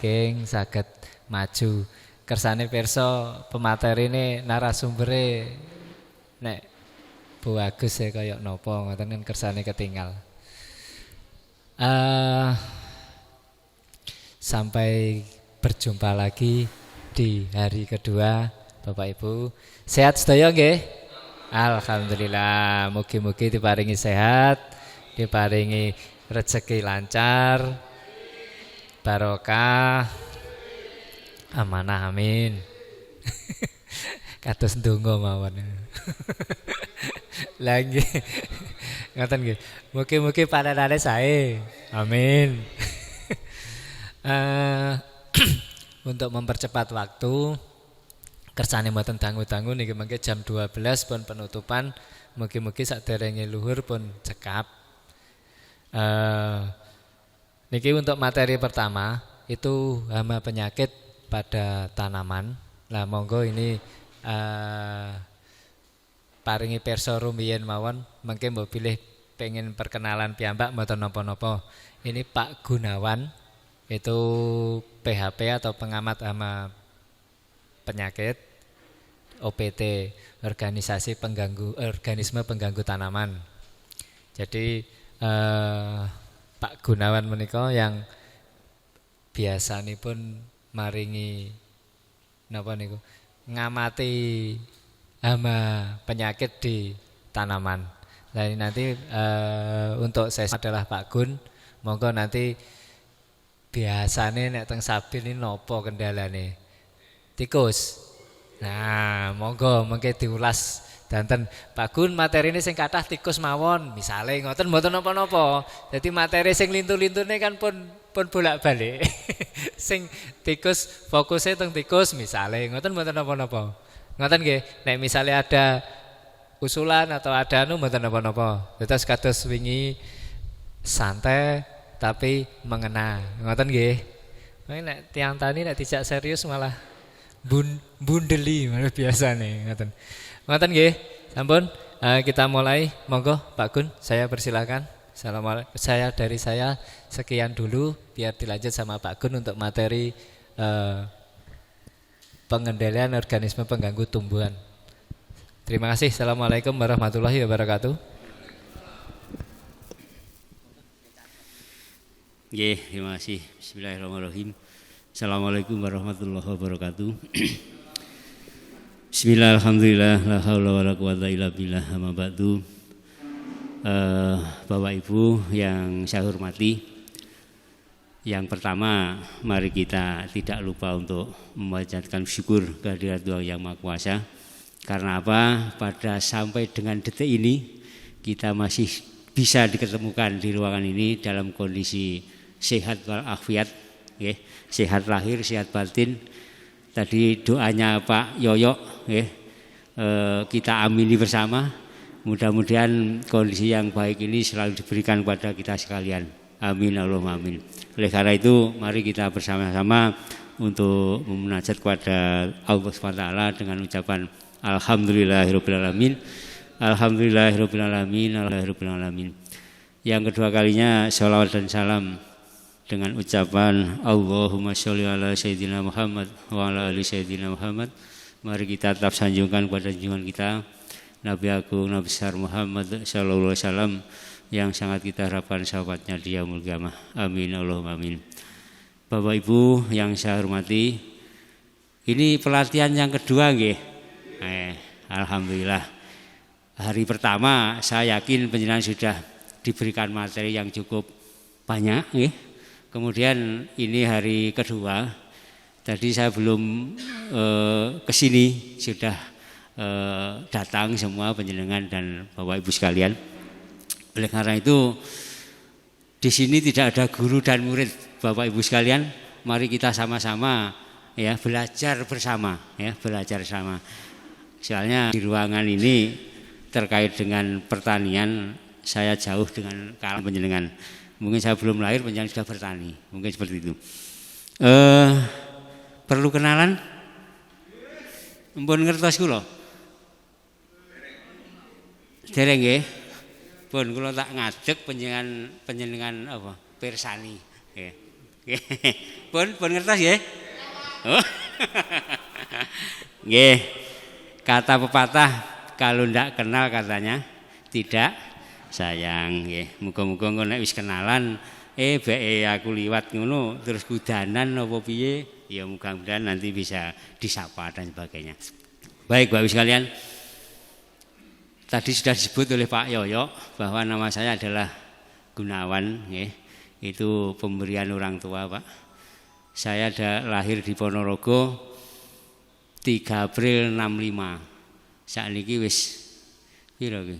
saking saged maju. Kersane pirsa pematerine narasumbere nek Bu Agus ya kaya napa ngoten kan kersane ketinggal. Sampai berjumpa lagi di hari kedua, Bapak Ibu. Sehat sedaya nggih? Alhamdulillah. Mugi-mugi diparingi sehat, diparingi rezeki lancar, barokah, amanah amin. Kados ndonga mawon. Lah nggih. Ngoten nggih. Mugi-mugi panenane sae. Amin. Untuk mempercepat waktu, kersane mboten dangu-dangu niki mengke jam 12 pun penutupan. Mugi-mugi saderenge luhur pun cekap. Niki untuk materi pertama itu hama penyakit pada tanaman. Lah monggo ini paringi pirsa rumiyin mawon, mengke mbok pilih pengen perkenalan piyambak mboten napa-napa. Ini Pak Gunawan, itu PHP atau pengamat hama penyakit, OPT, organisasi organisme pengganggu tanaman. Jadi Pak Gunawan menika yang biasanipun maringi napa niku ngamati hama penyakit di tanaman. Nah ini nanti untuk sesi adalah Pak Gun. Monggo nanti biasane nek teng sabil ini nopo kendalane? Tikus. Nah, monggo mengke diulas danten Pak Gun, materi ini sing kathah tikus mawon. Misale ngoten mboten napa-napa. Dadi materi sing lintu-lintune kan pun bolak-balik. Sing tikus fokusnya teng tikus misale ngoten mboten napa-napa. Ngoten nggih, nek misale ada usulan atau ada mboten napa-napa. Terus kados wingi santai tapi mengena. Ngoten nggih. Nek tiang tani nek dijak serius malah bundeli malah biasane ngoten. Ngoten nggih. Sampun kita mulai. Monggo Pak Gun, saya persilakan. Assalamualaikum. Dari saya sekian dulu biar dilanjut sama Pak Gun untuk materi pengendalian organisme pengganggu tumbuhan. Terima kasih. Assalamualaikum warahmatullahi wabarakatuh. Nggih, terima kasih. Bismillahirrahmanirrahim. Assalamualaikum warahmatullahi wabarakatuh. Bismillah, alhamdulillah, la haula wala quwata illa billah, amma ba'du. Bapak Ibu yang saya hormati, yang pertama mari kita tidak lupa untuk memanjatkan syukur kehadirat Tuhan Yang Maha Kuasa. Karena apa? Pada sampai dengan detik ini kita masih bisa diketemukan di ruangan ini dalam kondisi sehat walafiat, ya, sehat lahir, sehat batin. Tadi doanya Pak Yoyo, ya, kita amini bersama. Mudah-mudahan kondisi yang baik ini selalu diberikan kepada kita sekalian. Amin Allahumma amin. Oleh karena itu, mari kita bersama-sama untuk memunajat kepada Allah SWT dengan ucapan Alhamdulillahirrahmanirrahim. Alhamdulillahirrahmanirrahim. Alhamdulillahirrahmanirrahim. Yang kedua kalinya sholawat dan salam dengan ucapan Allahumma sholli ala Sayyidina Muhammad wa ala ali Sayyidina Muhammad. Mari kita tetap sanjungkan kepada junjungan kita Nabi Agung Nabi besar Muhammad sallallahu alaihi wasallam yang sangat kita harapkan sahabatnya di yaumul qiyamah. Amin Allahumma amin. Bapak Ibu yang saya hormati, ini pelatihan yang kedua nggih. Alhamdulillah. Hari pertama saya yakin panjenengan sudah diberikan materi yang cukup banyak nggih. Kemudian ini hari kedua, tadi saya belum kesini, sudah datang semua panjenengan dan Bapak Ibu sekalian. Oleh karena itu di sini tidak ada guru dan murid, Bapak Ibu sekalian. Mari kita sama-sama ya belajar bersama, ya belajar sama. Soalnya di ruangan ini terkait dengan pertanian saya jauh dengan kalangan panjenengan. Mungkin saya belum lahir, panjenengan sudah bertani. Mungkin seperti itu. Perlu kenalan? Mpun ngertos kula? Dereng nggih. Pun kula tak ngadeg panjenengan apa? Pirsani. Nggih. pun ngertos nggih? Oh. Nggih. Kata pepatah kalau ndak kenal katanya tidak sayang nggih. Muga-muga engko nek wis kenalan beke aku liwat ngono terus kudanan apa piye ya mudah-mudahan nanti bisa disapa dan sebagainya. Baik Bapak Ibu sekalian, tadi sudah disebut oleh Pak Yoyo bahwa nama saya adalah Gunawan nggih. Itu pemberian orang tua Pak. Saya lahir di Ponorogo 3 April 65. Sakniki wis piro iki?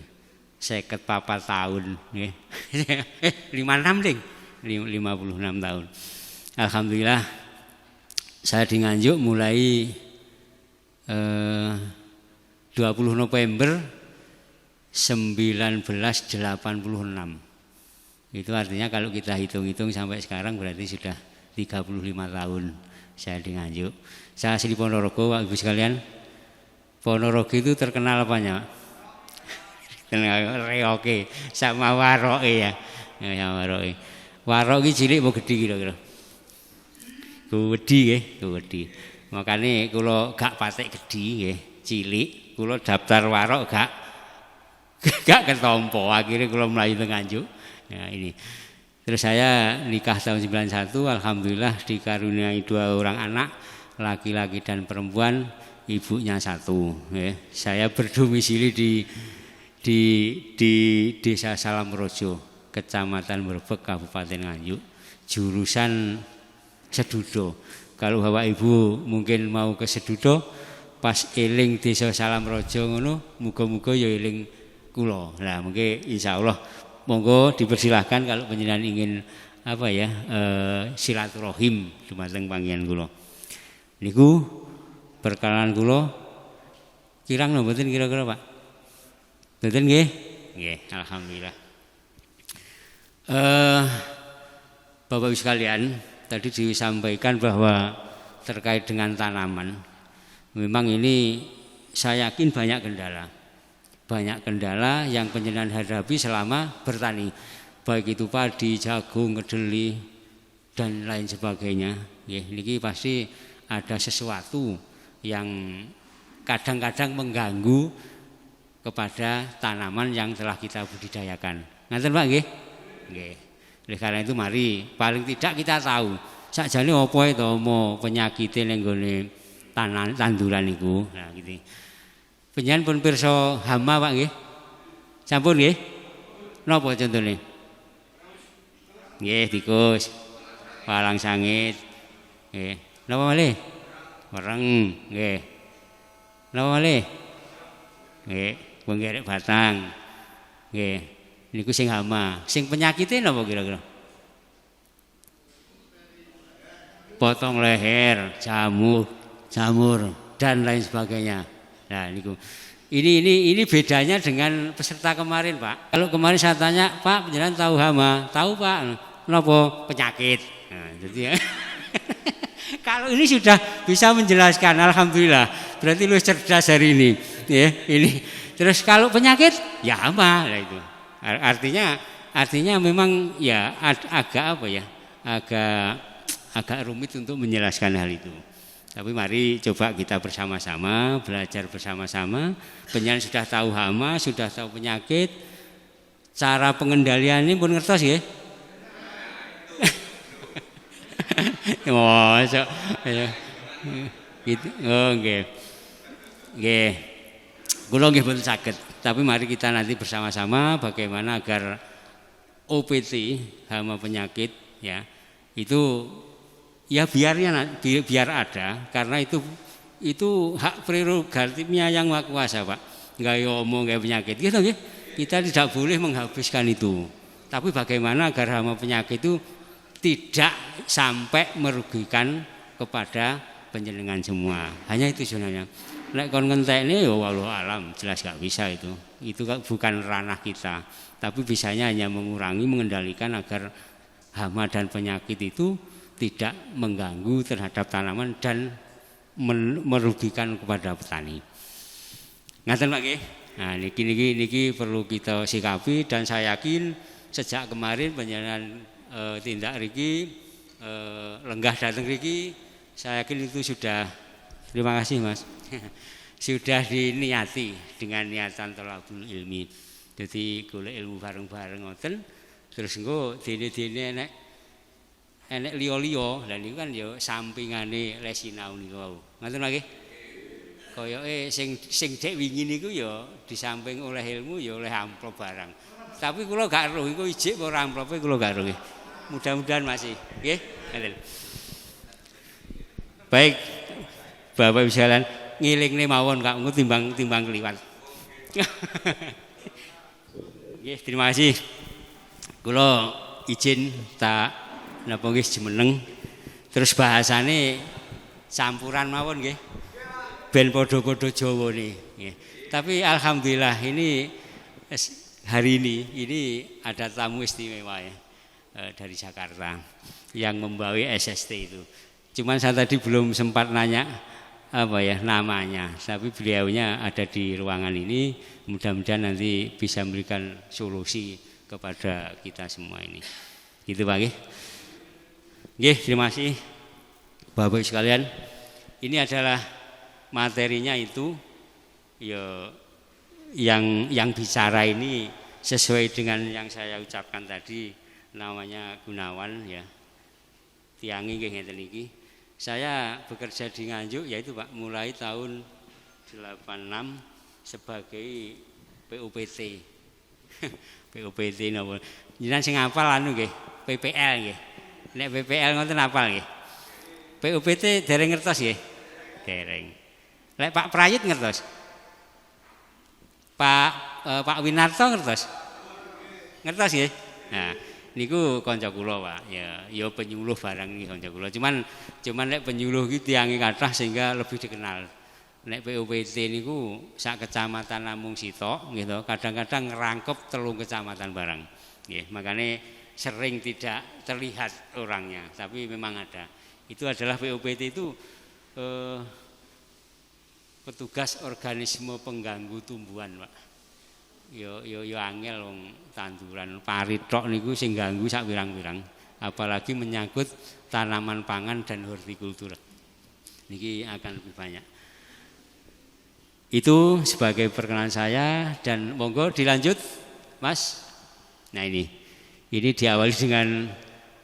54 tahun nggih. 56 ding. 56 tahun. Alhamdulillah saya di Nganjuk mulai 20 November 1986. Itu artinya kalau kita hitung-hitung sampai sekarang berarti sudah 35 tahun saya di Nganjuk. Saya asli Ponorogo, Bapak Ibu sekalian. Ponorogo itu terkenal apanya? Terkenal reoke sama waroke ya. Ya waroke. Warok iki cilik mau gedhi kira-kira. Gedhi nggih, gedhi. Makane kula gak patek gedhi nggih, cilik, kula daftar warok gak ketompo. Akhirnya kula mlayu teng Nganjuk. Ya ini. Terus saya nikah tahun 91, alhamdulillah dikaruniai 2 orang anak, laki-laki dan perempuan, ibunya 1. Saya berdomisili di Desa Salamrojo, Kecamatan Merbek, Kabupaten Nganjuk, jurusan Sedudo. Kalau Bapak Ibu mungkin mau ke Sedudo, pas eling Desa Salamrojo ngono, muga-muga ya eling kula. Nah, mungkin insyaallah monggo dipersilahkan kalau panjenengan ingin silaturahim dumateng panggihan kula. Niku perkenalan kula kirang mboten kira-kira Pak? Mboten nggih? Nggih, alhamdulillah. Bapak Ibu sekalian, tadi disampaikan bahwa terkait dengan tanaman, memang ini saya yakin banyak kendala yang panjenengan hadapi selama bertani, baik itu padi, jagung, kedelai dan lain sebagainya. Ini pasti ada sesuatu yang kadang-kadang mengganggu kepada tanaman yang telah kita budidayakan. Ngaten Pak nggih? Nggih. Oleh karena itu mari paling tidak kita tahu sakjane apa itu mau penyakite ning gone tanduran niku. Nah gitu. Panjenengan pun pirsa hama Pak nggih? Sampun nggih? Napa contone? Nggih tikus. Palang sangit. Nggih. Napa malih? Wereng nggih. Napa malih? Nggih, penggerek batang. Nggih. Niku sing hama, sing penyakite napa kira-kira? Potong leher, jamur dan lain sebagainya. Nah, niku. Ini bedanya dengan peserta kemarin, Pak. Kalau kemarin saya tanya, Pak, panjenengan tahu hama? Tahu, Pak. Napa penyakit? Nah, jadi ya. Kalau ini sudah bisa menjelaskan, alhamdulillah. Berarti lu cerdas hari ini. Ya, ini. Terus kalau penyakit, ya hama lah itu. Artinya memang ya agak rumit untuk menjelaskan hal itu. Tapi mari coba kita bersama-sama belajar bersama-sama. Panjenengan sudah tahu hama, sudah tahu penyakit, cara pengendalian ini pun ngertos ya. Mosok ya. Gitu. Oh nggih. Nggih. Kula nggih boten saged. Tapi mari kita nanti bersama-sama bagaimana agar OPT hama penyakit ya itu ya biar ada, karena itu hak prerogatifnya yang Maha Kuasa Pak. Enggak omong kayak penyakit gitu nggih. Kita tidak boleh menghabiskan itu. Tapi bagaimana agar hama penyakit itu tidak sampai merugikan kepada panjenengan semua. Hanya itu sebenarnya. Nek kon ngentekne ya wallahu alam, jelas gak bisa itu. Itu bukan ranah kita. Tapi bisanya hanya mengurangi, mengendalikan agar hama dan penyakit itu tidak mengganggu terhadap tanaman dan merugikan kepada petani. Ngaten Pak nggih. Nah, niki perlu kita sikapi dan saya yakin sejak kemarin panjenengan tindak riki lenggah datang mriki, saya yakin itu sudah, terima kasih Mas. Sudah diniati dengan niatan thalabul ilmi. Jadi golek ilmu bareng-bareng ngoten. Terus engko dene-dene enek liya-liya. Lah niku kan ya sampingane les sinau niku wau. Ngoten nggih? Koyoke sing dek wingi niku ya di samping oleh ilmu ya oleh amplop barang. Tapi kula gak roh iku ijik apa ora amplope kula gak roh nggih. Mudah-mudahan masih nggih. Ngoten. Baik. Bapak Ibu sekalian, ngilingne mawon Kak engko timbang kliwat. Nggih, terima kasih. Kula izin tak napa nggih jumeneng. Terus bahasane campuran mawon nggih. Ben padha-padha Jawane nggih. Tapi alhamdulillah ini hari ini ada tamu istimewa ya dari Jakarta yang membawa SST itu. Cuman saya tadi belum sempat nanya apa ya namanya, tapi beliaunya ada di ruangan ini, mudah-mudahan nanti bisa memberikan solusi kepada kita semua ini. Gitu Pak nggih. Nggih, terima kasih Bapak sekalian. Ini adalah materinya itu ya yang bicara ini sesuai dengan yang saya ucapkan tadi, namanya Gunawan ya. Tiangi nggih ngeten iki. Saya bekerja di Nganjuk yaitu Pak mulai tahun 86 sebagai PUPT. PUPT napa? Jenengan sing hafal anu nggih, PPL nggih. Nek PPL ngoten hafal nggih. PUPT dereng ngertos nggih? Dereng. Lek Pak Prayit ngertos? Pak Winarto ngertos? Ngertos nggih? Nah, niku kanca kula Pak, ya penyuluh barang iki kanca kula. Cuman nek penyuluh iki tiange kathah sehingga lebih dikenal. Nek PUPT niku sak kecamatan namung sitok nggih to, kadang-kadang ngerangkep 3 kecamatan barang. Nggih, makane sering tidak terlihat orangnya, tapi memang ada. Itu adalah PUPT itu petugas organisme pengganggu tumbuhan, Pak. Yo angel wong tanduran pari tok niku sing ganggu sak wirang-wirang, apalagi menyangkut tanaman pangan dan hortikultura. Niki akan lebih banyak. Itu sebagai perkenalan saya dan monggo dilanjut, Mas. Nah ini diawali dengan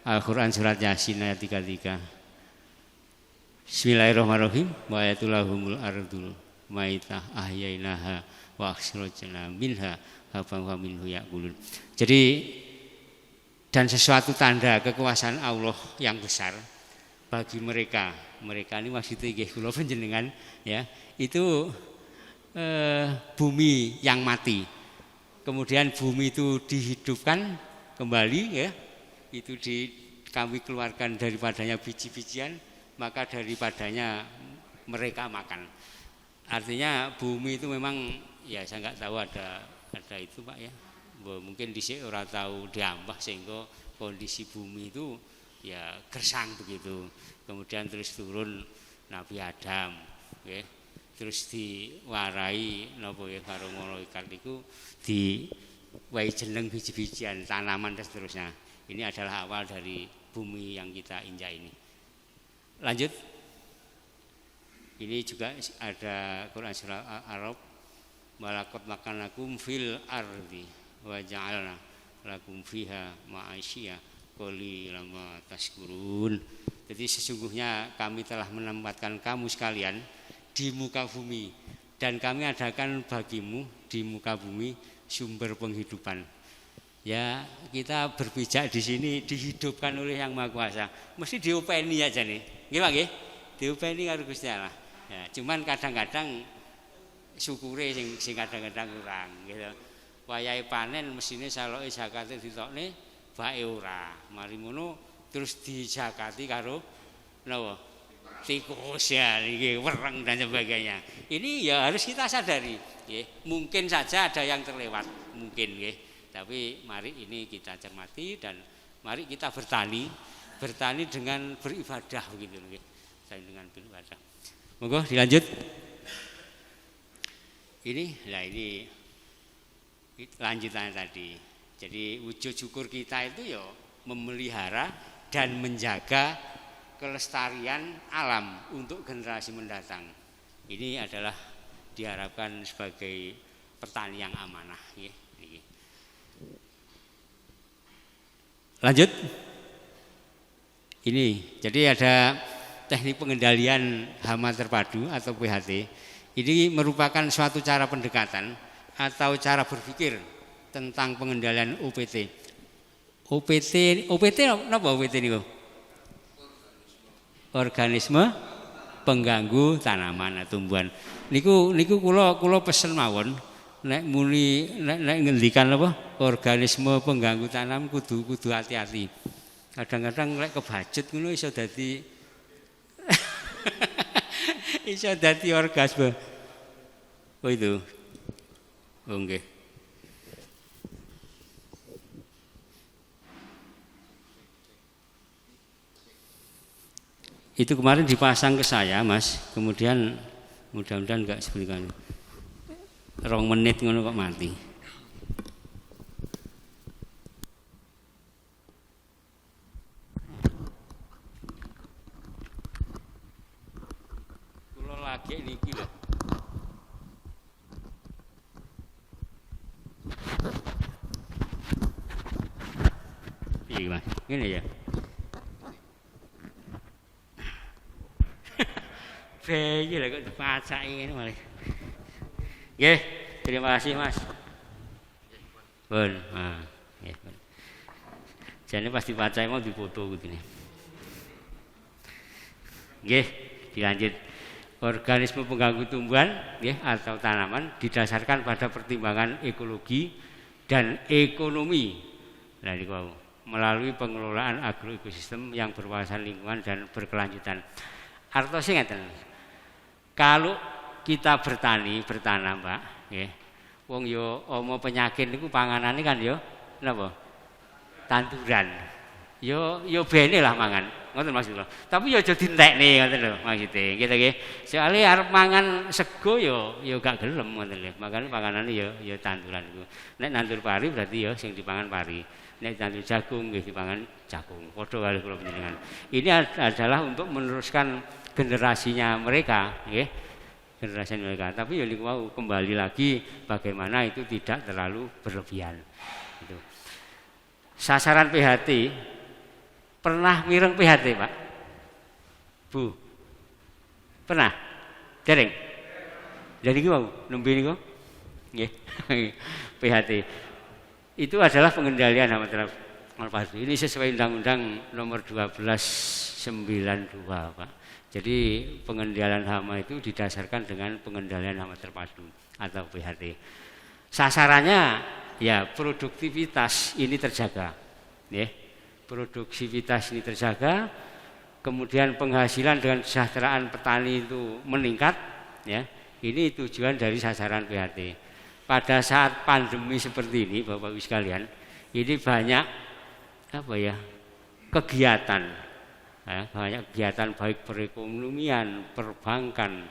Al-Qur'an surat Yasin ayat 33. Bismillahirrahmanirrahim. Wa ayatulahumul ardul maitah ahyainaha wa akhrajna minha haban wa minhu yaqulun. Jadi dan sesuatu tanda kekuasaan Allah yang besar bagi mereka ini maksudnya nggih kula panjenengan ya, itu bumi yang mati. Kemudian bumi itu dihidupkan kembali ya. Itu kami keluarkan daripadanya biji-bijian, maka daripadanya mereka makan. Artinya bumi itu memang ya saya nggak tahu ada itu Pak ya. Mungkin dhisik ora tahu diambah sehingga kondisi bumi itu ya gersang begitu. Kemudian terus turun Nabi Adam, okay. Terus diwarai napa ya karo malaikat niku diwai jeneng biji-bijian, tanaman dan seterusnya. Ini adalah awal dari bumi yang kita injak ini. Lanjut. Ini juga ada Quran surah Al-Araf. Malakot makanakum fil ardi wa ja'alna lakum fiha ma'asyia qalilan ma tashkurun. Jadi sesungguhnya kami telah menempatkan kamu sekalian di muka bumi dan kami adakan bagimu di muka bumi sumber penghidupan. Ya, kita berpijak di sini dihidupkan oleh Yang Maha Kuasa. Mesti diopeni aja nih. Nggih Pak nggih? Diopeni karo Gusti Allah. Ya, cuman kadang-kadang syukure sing kadang-kadang kurang gitu. Wayahe panen mesine saloke zakate ditokne bae ora. Mari ngono terus dijakati karo napa? Tikus ya niki wereng dan sebagainya. Ini ya harus kita sadari, nggih. Mungkin saja ada yang terlewat, mungkin nggih. Tapi mari ini kita cermati dan mari kita bertani dengan beribadah begitu nggih. Dengan beribadah. Monggo dilanjut. Ini lanjutannya tadi. Jadi wujud syukur kita itu ya memelihara dan menjaga kelestarian alam untuk generasi mendatang. Ini adalah diharapkan sebagai petani yang amanah. Lanjut. Ini, jadi ada teknik pengendalian hama terpadu atau PHT. Ini merupakan suatu cara pendekatan atau cara berpikir tentang pengendalian OPT. OPT apa OPT niku? Organisme pengganggu tanaman atau tumbuhan. Niku kula pesen mawon nek muni nek ngendikan apa organisme pengganggu tanam kudu hati-hati. Kadang-kadang lek kebajet ngono iso dadi iso dadi orgasme. Oh itu. Oh nggih. Itu kemarin dipasang ke saya, Mas. Kemudian mudah-mudahan enggak seperti kan. 2 menit ngono kok mati. Kula lagi niki lho. Iya, Mas. Ngene ya. Iki lho kok dipacaki ngene malah. Nggih, terima kasih Mas. Pun, nggih. Jane pas dipacaki mau dipoto kudune. Nggih, dilanjut. Organisme pengganggu tumbuhan nggih atau tanaman didasarkan pada pertimbangan ekologi dan ekonomi. Nah niku melalui pengelolaan agroekosistem yang berwawasan lingkungan dan berkelanjutan. Artosnya ngeten. Kalau kita bertanam, Pak, nggih. Wong yo ama penyakit niku panganane kan yo napa? Tanduran. Yo bene lah mangan. Ngoten maksudnya. Tapi yo aja dientekne ngoten lho maksude. Gitu nggih. Soale arep mangan sego yo gak gelem ngoten lho. Makane panganane yo tanduran iku. Nek nandur pari berarti yo sing dipangan pari. Nek tandur jagung nggih dipangan jagung. Padha kali kula panjenengan. Ini adalah untuk meneruskan generasinya mereka, nggih. Generasi mereka. Tapi ya niku mau kembali lagi bagaimana itu tidak terlalu berlebihan. Gitu. Sasaran PHT pernah mireng PHT, Pak? Bu. Pernah? Dereng? Jadi niku mau nembe niku. Nggih. PHT. Itu adalah pengendalian hama terpadu. Ini sesuai Undang-Undang Nomor 1292, Pak. Jadi pengendalian hama itu didasarkan dengan pengendalian hama terpadu atau PHT. Sasarannya ya produktivitas ini terjaga, ya. Produktivitas ini terjaga, kemudian penghasilan dengan kesejahteraan petani itu meningkat, ya. Ini tujuan dari sasaran PHT. Pada saat pandemi seperti ini, Bapak Ibu sekalian, ini banyak kegiatan. Banyak kegiatan baik perekonomian, perbankan,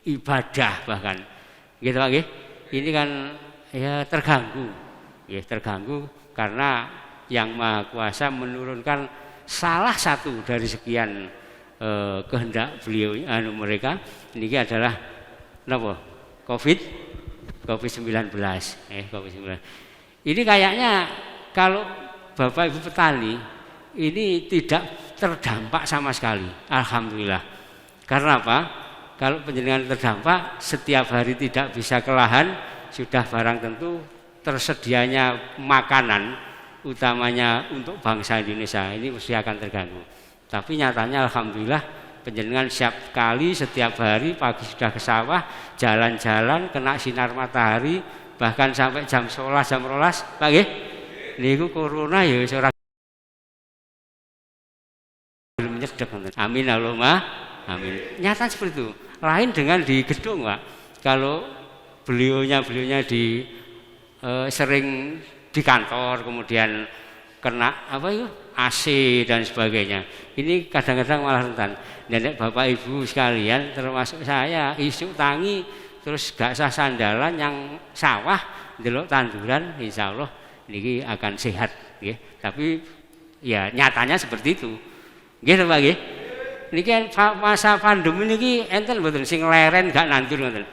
ibadah bahkan, gitu Pak. Ini kan ya terganggu karena Yang Maha Kuasa menurunkan salah satu dari sekian kehendak beliau mereka. Ini adalah COVID-19. COVID-19. Ini kayaknya kalau Bapak Ibu petani ini tidak terdampak sama sekali, alhamdulillah. Karena apa? Kalau penjenengan terdampak, setiap hari tidak bisa ke lahan, sudah barang tentu tersedianya makanan, utamanya untuk bangsa Indonesia ini mesti akan terganggu. Tapi nyatanya alhamdulillah penjenengan siap kali setiap hari pagi sudah ke sawah, jalan-jalan kena sinar matahari, bahkan sampai jam 11 jam 12, Pak nggih. Niku corona ya ora amin Allahumma amin. Nyata seperti itu. Lain dengan di gedung, Pak. Kalau beliaunya sering di kantor, kemudian kena AC dan sebagainya. Ini kadang-kadang malah rentan. Dan Bapak Ibu sekalian, termasuk saya, isuk tangi terus gak sah sandalan yang sawah, delok tanduran, insya Allah niki akan sehat, ya. Tapi Ya nyatanya seperti itu. Nggih Pak nggih. Niki masa pandemi niki enten mboten sing leren gak nandur ngoten.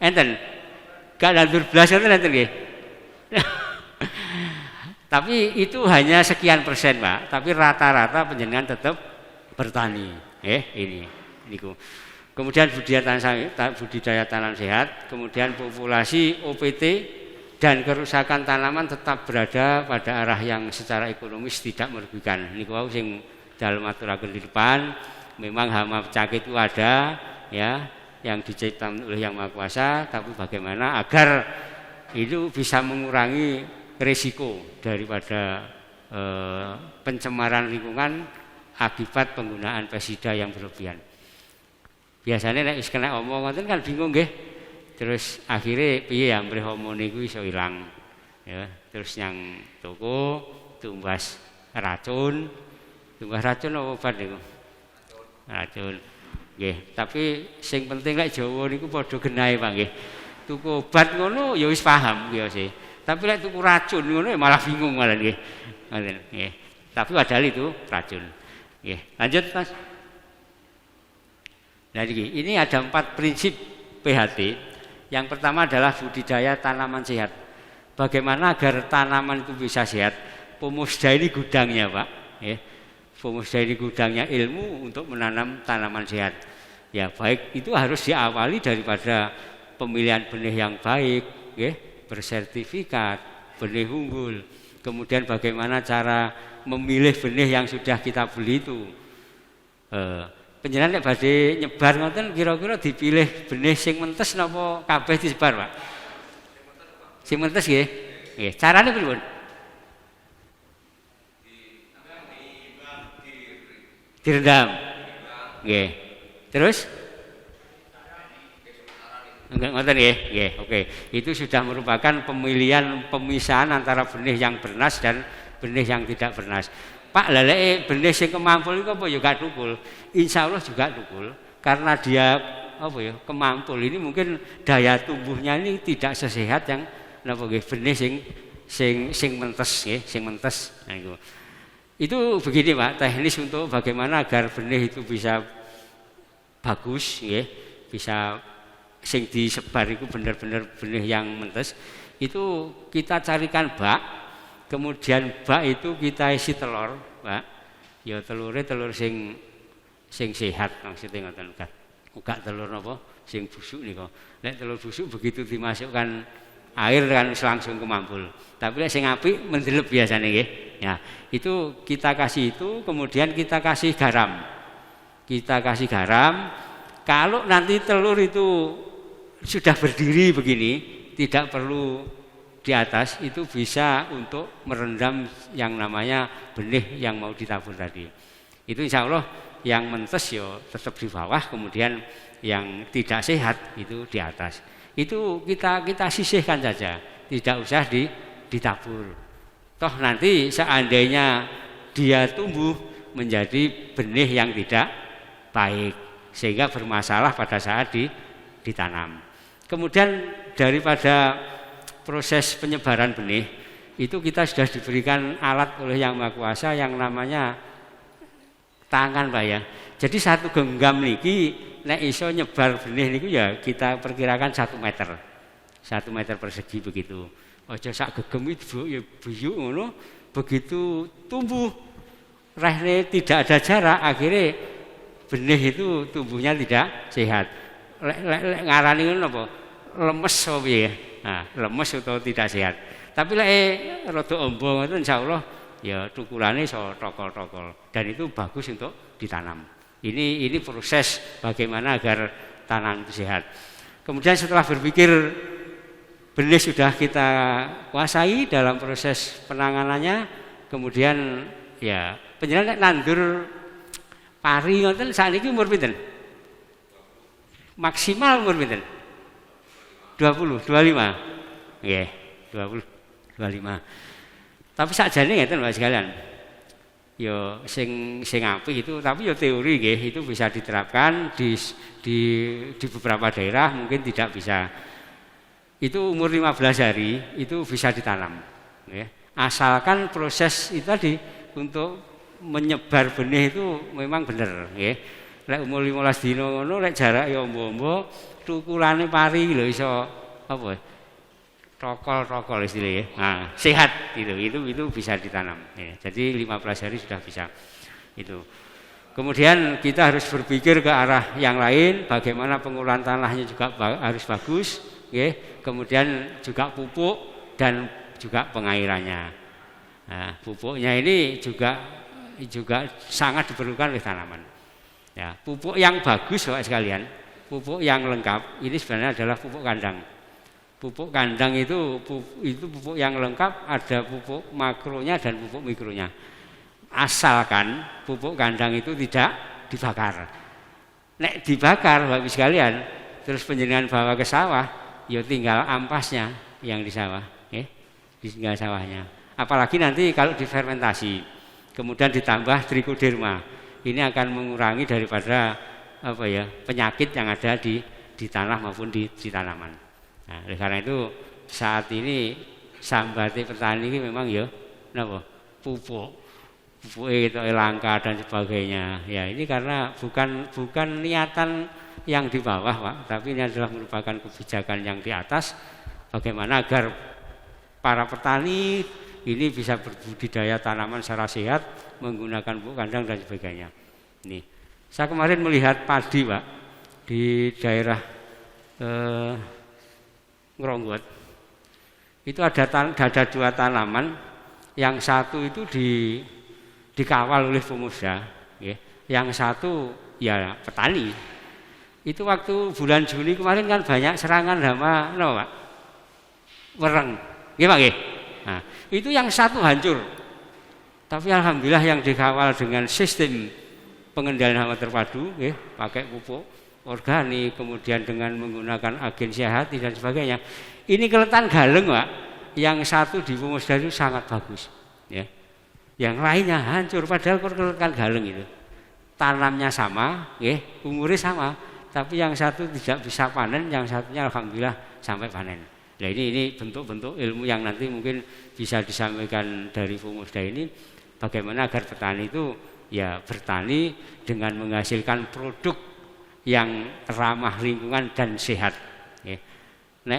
Enten. Gak nandur blas ngoten enten nggih. Tapi itu hanya sekian persen Pak, tapi rata-rata panjenengan tetap bertani. Ini niku. Kemudian budidaya tanam sehat, kemudian populasi OPT dan kerusakan tanaman tetap berada pada arah yang secara ekonomis tidak merugikan. Niku wau sing dalem aturaken di depan, memang hama penyakit itu ada ya yang diciptakan oleh Yang Maha Kuasa, tapi bagaimana agar itu bisa mengurangi risiko daripada pencemaran lingkungan akibat penggunaan pestisida yang berlebihan. Biasanya nek wis kena omong ngoten kan bingung nggih. Terus akhirnya piye ya mrih omong niku iso ilang. Ya, terus yang toko tumbas racun. Tumbas racun apa obat niku? Racun. Nggih, tapi sing penting lek Jawa niku padha genahe Pak nggih. Tuku obat ngono ya wis paham ya sih. Tapi lek tuku racun ngono ya malah bingung malah nggih. Ngoten nggih. Tapi padahal itu racun. Nggih, lanjut Mas. Nah, ini ada 4 prinsip PHT. Yang pertama adalah budidaya tanaman sehat. Bagaimana agar tanaman itu bisa sehat? Pemusda ini gudangnya Pak. Ya. Pemusda ini gudangnya ilmu untuk menanam tanaman sehat. Ya baik itu harus diawali daripada pemilihan benih yang baik, ya, bersertifikat, benih unggul. Kemudian bagaimana cara memilih benih yang sudah kita beli itu. Panjenengan nek badhe nyebar ngoten kira-kira dipilih benih sing mentes napa kabeh disebar, Pak? Sing mentes nggih. Nggih, carane pripun? Direndam. Nggih. Terus? Ngoten nggih. Nggih, oke. Itu sudah merupakan pemisahan antara benih yang bernas dan benih yang tidak bernas. Pak leleke benih sing kemampul iku apa ya gak tukul. Insyaallah juga tukul karena dia apa ya kemampul ini mungkin daya tumbuhnya ini tidak sesehat yang napa nggih benih sing mentes nggih, sing mentes. Nah, itu begini Pak, teknis untuk bagaimana agar benih itu bisa bagus nggih, bisa sing disebar itu benar-benar benih yang mentes. Itu kita carikan bak. Kemudian bak itu kita isi telur, Pak. Ya telurnya telur sing sehat maksudnya ngoten kan. Enggak telur napa sing busuk nika. Nek telur busuk begitu dimasukkan air kan langsung kemampul. Tapi nek sing apik mendelep biasanya nggih. Ya, itu kita kasih itu kemudian kita kasih garam. Kita kasih garam. Kalau nanti telur itu sudah berdiri begini, tidak perlu di atas itu bisa untuk merendam yang namanya benih yang mau ditabur tadi. Itu insya Allah yang mentes ya tetap di bawah, kemudian yang tidak sehat itu di atas. Itu kita sisihkan saja, tidak usah ditabur. Toh nanti seandainya dia tumbuh menjadi benih yang tidak baik sehingga bermasalah pada saat ditanam. Kemudian daripada proses penyebaran benih itu kita sudah diberikan alat oleh Yang Maha Kuasa yang namanya tangan Pak ya. Jadi satu genggam niki nek iso nyebar benih niku ya kita perkirakan 1 meter. 1 meter persegi begitu. Aja sak gegem itu ya buyuk ngono, begitu tumbuh rehne tidak ada jarak akhirnya benih itu tumbuhnya tidak sehat. Lek ngarani ngono apa? Lemes apa piye? Nah, lemes atau tidak sehat. Tapi lek rada ombo ngoten insyaallah ya tukulane iso tokol-tokol dan itu bagus untuk ditanam. Ini proses bagaimana agar tanam itu sehat. Kemudian setelah berpikir benih sudah kita kuasai dalam proses penanganannya, kemudian ya panjenengan nek nandur pari ngoten sakniki umur pinten? Maksimal umur pinten? 20, 25. Nggih, 20, 25. Tapi sakjane ngeten Pak sekalian. Ya sing apik itu tapi ya teori nggih itu bisa diterapkan di beberapa daerah mungkin tidak bisa. Itu umur 15 hari itu bisa ditanam. Nggih. Asalkan proses itu tadi untuk menyebar benih itu memang bener nggih. Lek umur 15 dina ngono lek jarak ya ombo-ombo tukulane pari lho iso apa? Tokol-tokol istilahnya. Nah, sehat itu bisa ditanam. Ya, jadi 15 hari sudah bisa itu. Kemudian kita harus berpikir ke arah yang lain, bagaimana pengolahan tanahnya juga harus bagus, ya. Kemudian juga pupuk dan juga pengairannya. Nah, pupuknya ini juga sangat diperlukan oleh tanaman. Ya, pupuk yang bagus Bapak sekalian, pupuk yang lengkap ini sebenarnya adalah pupuk kandang. Pupuk kandang itu pupuk yang lengkap, ada pupuk makronya dan pupuk mikronya. Asalkan pupuk kandang itu tidak dibakar. Nek dibakar Bapak sekalian, terus penjenengan bawa ke sawah, ya tinggal ampasnya yang di sawah, tinggal sawahnya. Apalagi nanti kalau difermentasi, kemudian ditambah trichoderma. Ini akan mengurangi daripada penyakit yang ada di tanah maupun di tanaman. Nah, oleh karena itu saat ini sambate petani ini memang ya pupuk itu langka dan sebagainya. Ya ini karena bukan niatan yang di bawah Pak, tapi ini adalah merupakan kebijakan yang di atas. Bagaimana agar para petani ini bisa berbudidaya tanaman secara sehat menggunakan pupuk kandang dan sebagainya. Nih, saya kemarin melihat padi Pak di daerah Ngronggot. Itu ada dua tanaman, yang satu itu dikawal oleh pemuda, yang satu ya petani. Itu waktu bulan Juli kemarin kan banyak serangan hama, Pak? Wereng, Pak? Nah, itu yang satu hancur. Tapi alhamdulillah yang dikawal dengan sistem pengendalian hama terpadu, pakai pupuk organik, kemudian dengan menggunakan agen hayati dan sebagainya. Ini kelihatan galeng, Pak. Yang satu di Pemusda itu sangat bagus, ya. Yang lainnya hancur, padahal kelihatan galeng itu. Tanamnya sama, umurnya sama, tapi yang satu tidak bisa panen, yang satunya alhamdulillah sampai panen. Nah ini bentuk-bentuk ilmu yang nanti mungkin bisa disampaikan dari Pemusda ini, bagaimana agar petani itu ya bertani dengan menghasilkan produk yang ramah lingkungan dan sehat. Nek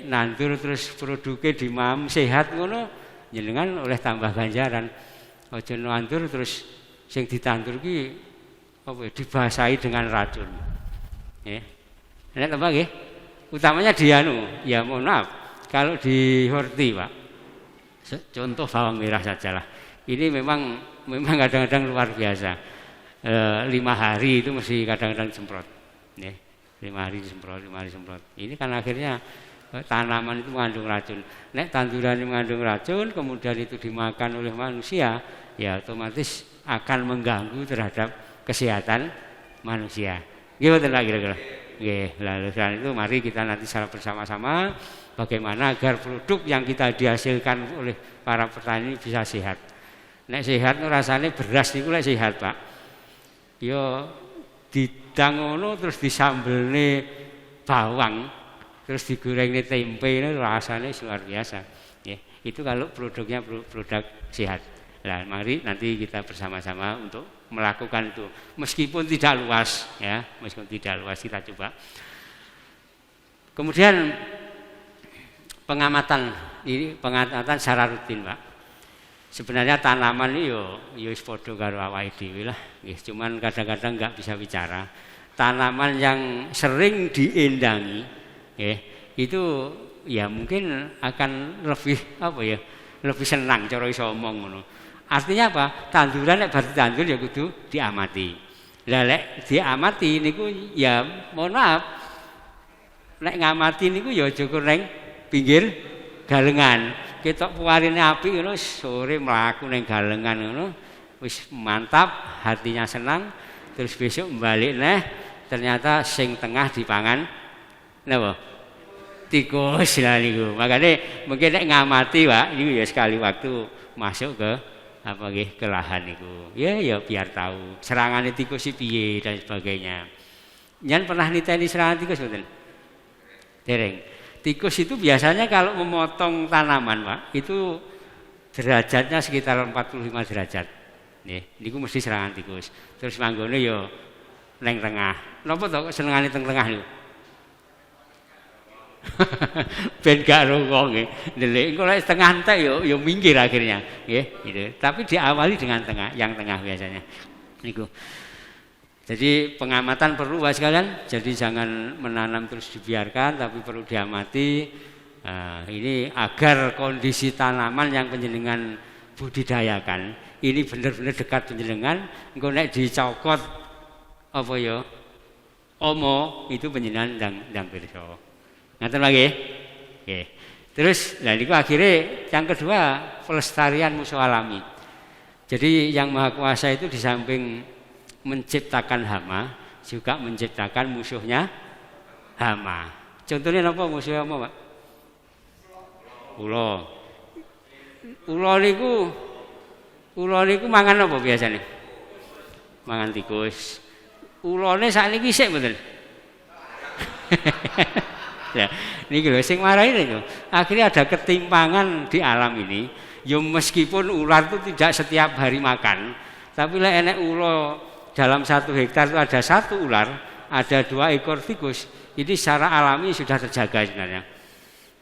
nandur terus produknya dimam sehat ngono, jenengan oleh tambah ganjaran. Aja nandur terus sing ditandur ki dibasahi dengan racun. Nek tambah nggih. Utamanya di ya mohon maaf, kalau di horti Pak, contoh bawang merah sajalah. Ini memang kadang-kadang luar biasa. 5 hari itu mesti kadang-kadang semprot. 5 hari disemprot, 5 hari semprot. Ini kan akhirnya tanaman itu mengandung racun. Nek tanduran mengandung racun, kemudian itu dimakan oleh manusia, ya otomatis akan mengganggu terhadap kesehatan manusia. Gimana kira-kira? Lalu karena itu mari kita nanti secara bersama-sama bagaimana agar produk yang kita dihasilkan oleh para petani bisa sehat. Nek sehat itu rasanya beras itu sehat Pak. Yo didang ngono terus disambelne bawang, terus digorenge tempe ini rasanya luar biasa. Itu kalau produknya produk sehat. Nah, mari nanti kita bersama-sama untuk melakukan itu, meskipun tidak luas, ya, meskipun tidak luas kita coba. Kemudian pengamatan secara rutin, Pak. Sebenarnya tanaman ini yo padha karo awake dhewe lah, cuman kadang-kadang nggak bisa bicara. Tanaman yang sering diendangi, itu ya mungkin akan lebih lebih senang cara iso omong ngono. Artinya apa? Tanduran nek bar ditandur ya kudu diamati. Lah lek diamati niku ya mohon maaf. Nek ngamati niku ya aja ning pinggir galengan. Ketok puarine apik ngono sore mlaku ning galengan ngono wis mantap, hatinya senang, terus besok balik neh ternyata sing tengah dipangan napa? Tikus lah niku. Makane mungkin nek ngamati Pak niku ya sekali waktu masuk ke ke lahan itu, ya biar tahu serangannya tikus piye dan sebagainya. Jangan pernah niteni serangan tikus betul? Dereng. Tikus itu biasanya kalau memotong tanaman Pak, itu derajatnya sekitar 45 derajat. Nggih, niku mesti serangan tikus. Terus manggone ya neng tengah. Napa to kok senengane teng tengah niku? Ben gak rungok nggih. Ndelik engko lek setengah entek ya minggir akhirnya, nggih, gitu. Tapi diawali dengan tengah, yang tengah biasanya. Niku. Jadi pengamatan perlu Bapak sekalian. Jadi jangan menanam terus dibiarkan, tapi perlu diamati. Nah, ini agar kondisi tanaman yang panjenengan budidayakan ini benar-benar dekat panjenengan. Engko nek dicokot apa ya? Omo itu panjenengan ndang pirsa. Ngaten lagi. Oke. Terus nah niku akhirnya yang kedua pelestarian musuh alami. Jadi yang Maha Kuasa itu di samping menciptakan hama juga menciptakan musuhnya hama. Contohnya apa musuhnya hama, Pak? Ula. Ula niku mangan apa biasanya? Mangan tikus. Ulane sakniki sik mboten. Ya, niki lho sing marahi niku. Akhirnya ada ketimpangan di alam ini. Ya meskipun ular itu tidak setiap hari makan, tapi lek enek ula dalam 1 hektar itu ada 1 ular, ada 2 ekor tikus, ini secara alami sudah terjaga sebenarnya.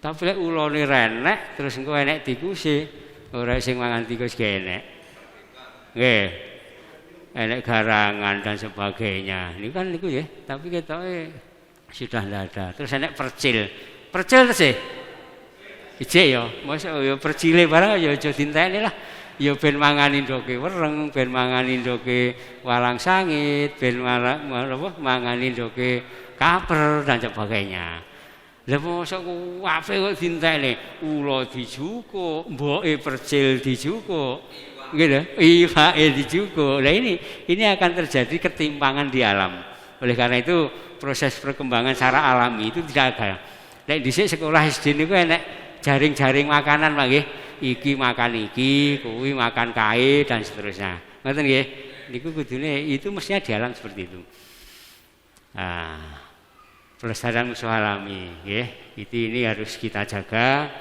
Tapi lek ulane renek terus engko enek tikuse, ora sing mangan tikus ge enek. Nggih. Enek garangan dan sebagainya. Ini kan niku ya, tapi ketoke sudah tidak ada. Terus enek percil. Percil sih. Ijek ya, mosok ya percile barang ya aja dintekne lah. Ya ben mangani ndoke wereng, ben mangani ndoke walang sangit, ben mangani ndoke kaper dan sebagainya. Lah mosok kuwape kok dintekne ula dijukuk, mboke percil dijukuk. Gitu, iwake dijukuk. Nah ini akan terjadi ketimpangan di alam. Oleh karena itu proses perkembangan secara alami itu tidak ada. Nek dhisik sekolah SD niku enek jaring-jaring makanan nggih. Iki makan iki, kuwi makan kae dan seterusnya. Ngoten nggih. Niku kudune itu mestinya di alam seperti itu. Nah, pelestarian musuh alami nggih. Ini harus kita jaga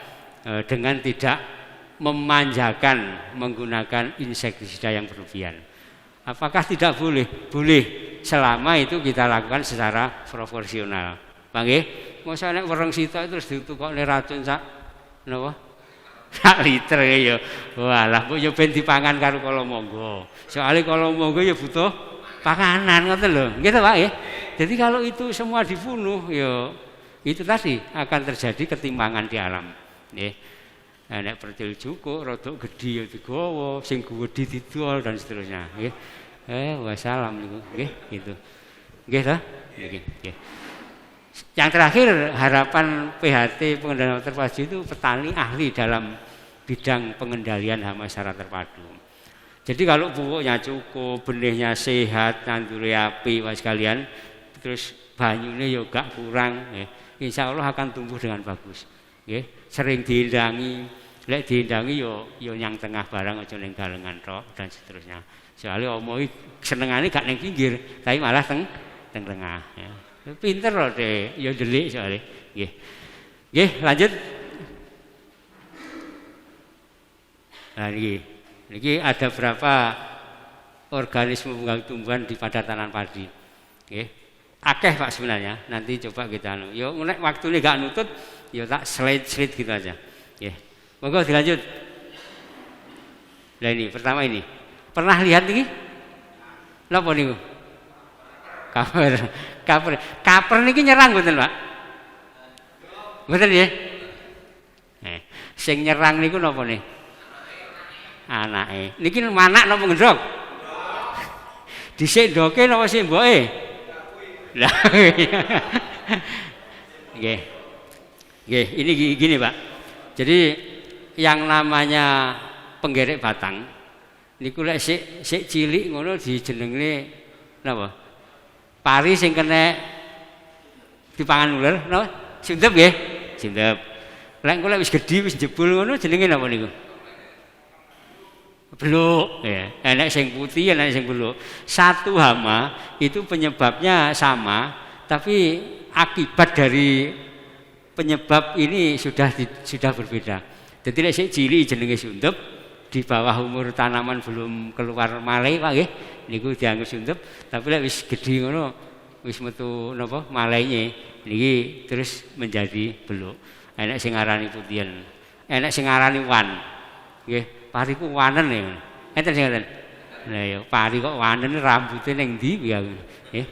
dengan tidak memanjakan menggunakan insektisida yang berlebihan. Apakah tidak boleh? Boleh, selama itu kita lakukan secara proporsional. Nggih, mosok nek wereng sitok terus ditukokne racun sak napa? Sak liter ya. Walah, mbok yo ben dipangan karo kala monggo. Soale kala monggo ya butuh panganan ngoten lho. Nggih to, Pak nggih. Jadi kalau itu semua dibunuh ya itu tadi akan terjadi ketimpangan di alam. Nggih. Nek percil cukup, rodok gedhi ya digawa, sing gedhi didol dan seterusnya, nggih. Wassalam niku, nggih, gitu. Nggih ta? Nggih. Yang terakhir harapan PHT pengendalian terpadu itu petani ahli dalam bidang pengendalian hama secara terpadu. Jadi kalau pupuknya cukup, benihnya sehat, nandure api Mas sekalian, terus banyune ya gak kurang, nggih. Insyaallah akan tumbuh dengan bagus. Nggih, sering diindangi, lek diindangi yo nyang tengah barang aja ning galengan tok dan seterusnya. Soalnya omo senengane gak ning pinggir, tapi malah teng tengah ya. Pinter loh deh, yo delik soalnya. Nggih. Nggih, lanjut. Nah niki ada berapa organisme pengganggu tumbuhan di padatanan padi. Nggih. Akeh Pak sebenarnya. Nanti coba kita yo nek waktune gak nutut ya tak slide gitu aja. Ya. Monggo dilanjut. Nah ini pertama ini. Pernah lihat ini? Napa niku? Kaper niki nyerang mboten, Pak? Mboten nggih? Sing nyerang niku napa nih? Anake. Niki manak napa ngendhog? Dhisik ndoke napa sih mboke? Lah. Nggih. Nggih, ini gini Pak. Jadi yang namanya penggerek batang niku lek sik cilik ngono dijenengne napa? Pari sing kena dipangan ular napa? Sindep nggih. Sindep. Lek engko lek wis gedhi wis jebul ngono jenenge napa niku? Beluk ya. Enek sing putih, enek sing beluk. Satu hama itu penyebabnya sama, tapi akibat dari penyebab ini sudah berbeda. Jadi lek sik cilik jenenge sundep, di bawah umur tanaman belum keluar malai Pak nggih niku dianggo suntup, tapi lek wis gedhi ngono wis metu napa malaine niki terus menjadi beluk. Enek sing ngarani putihan, enek sing ngarani wan. Nggih, pariku wanen ya. Enten sing ngaten. Lah ya pari kok wanen rambute ning ndi ya nggih.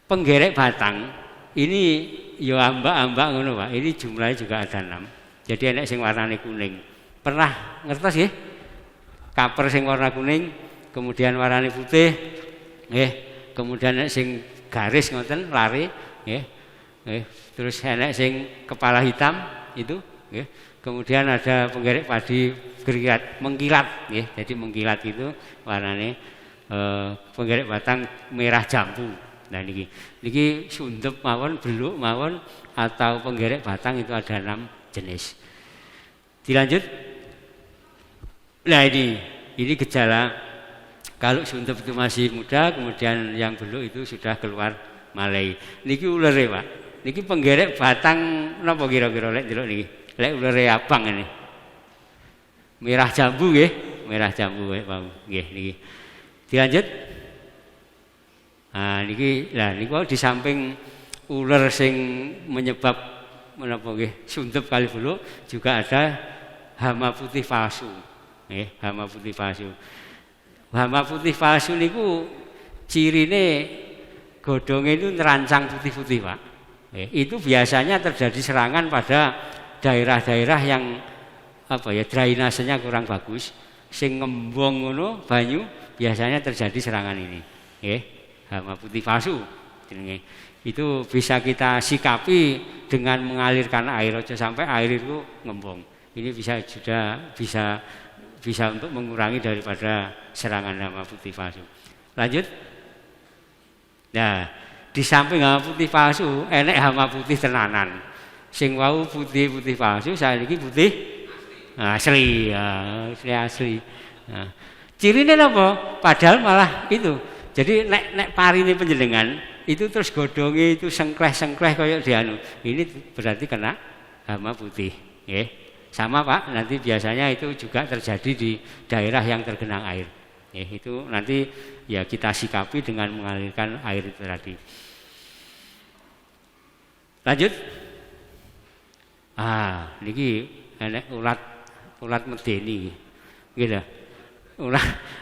Penggerek batang ini ya ambak-ambak ngono Pak. Ini jumlahnya juga ada 6. Jadi enek sing warnane kuning. Pernah ngertos nggih? Kaper sing warna kuning, kemudian warnane putih, nggih. Kemudian enek sing garis ngoten lari, nggih. Nggih. Terus enek sing kepala hitam itu, nggih. Kemudian ada penggerek padi berkilat, mengkilat, nggih. Jadi mengkilat itu warnane penggerek batang merah jambu. Nah niki sundup mawon, beluk mawon atau penggerek batang itu ada 6 jenis. Dilanjut. Nah ini gejala kalau sundup itu masih muda, kemudian yang beluk itu sudah keluar malai. Niki ulere Pak. Niki penggerek batang napa kira-kira lek ndelok niki. Lek ulere abang ini. Merah jambu nggih, merah jambu Pak. Nggih niki. Dilanjut. Nah niki niku di samping ular sing menyebab menapa nggih sundup kali beluk juga ada hama putih palsu. Nggih, hama putih palsu. Hama putih palsu niku cirine godhonge itu nerancang putih-putih, Pak. Itu biasanya terjadi serangan pada daerah-daerah yang drainasenya kurang bagus, sing ngembong ngono banyu biasanya terjadi serangan ini. Nggih. Hama putih palsu jenenge. Itu bisa kita sikapi dengan mengalirkan air aja sampai air itu ngembong. Ini bisa untuk mengurangi daripada serangan hama putih palsu. Lanjut. Nah, di samping hama putih palsu enek hama putih tenanan. Sing wau putih palsu saiki putih asli, asli. Nah, cirine napa? Padahal malah itu. Jadi nek parine panjenengan itu terus godhonge itu sengkleh-sengkleh kaya dianu. Ini berarti kena hama putih, nggih. Sama Pak, nanti biasanya itu juga terjadi di daerah yang tergenang air. Itu nanti ya kita sikapi dengan mengalirkan air itu tadi. Lanjut. Niki enek ulat medeni. Nggih lho.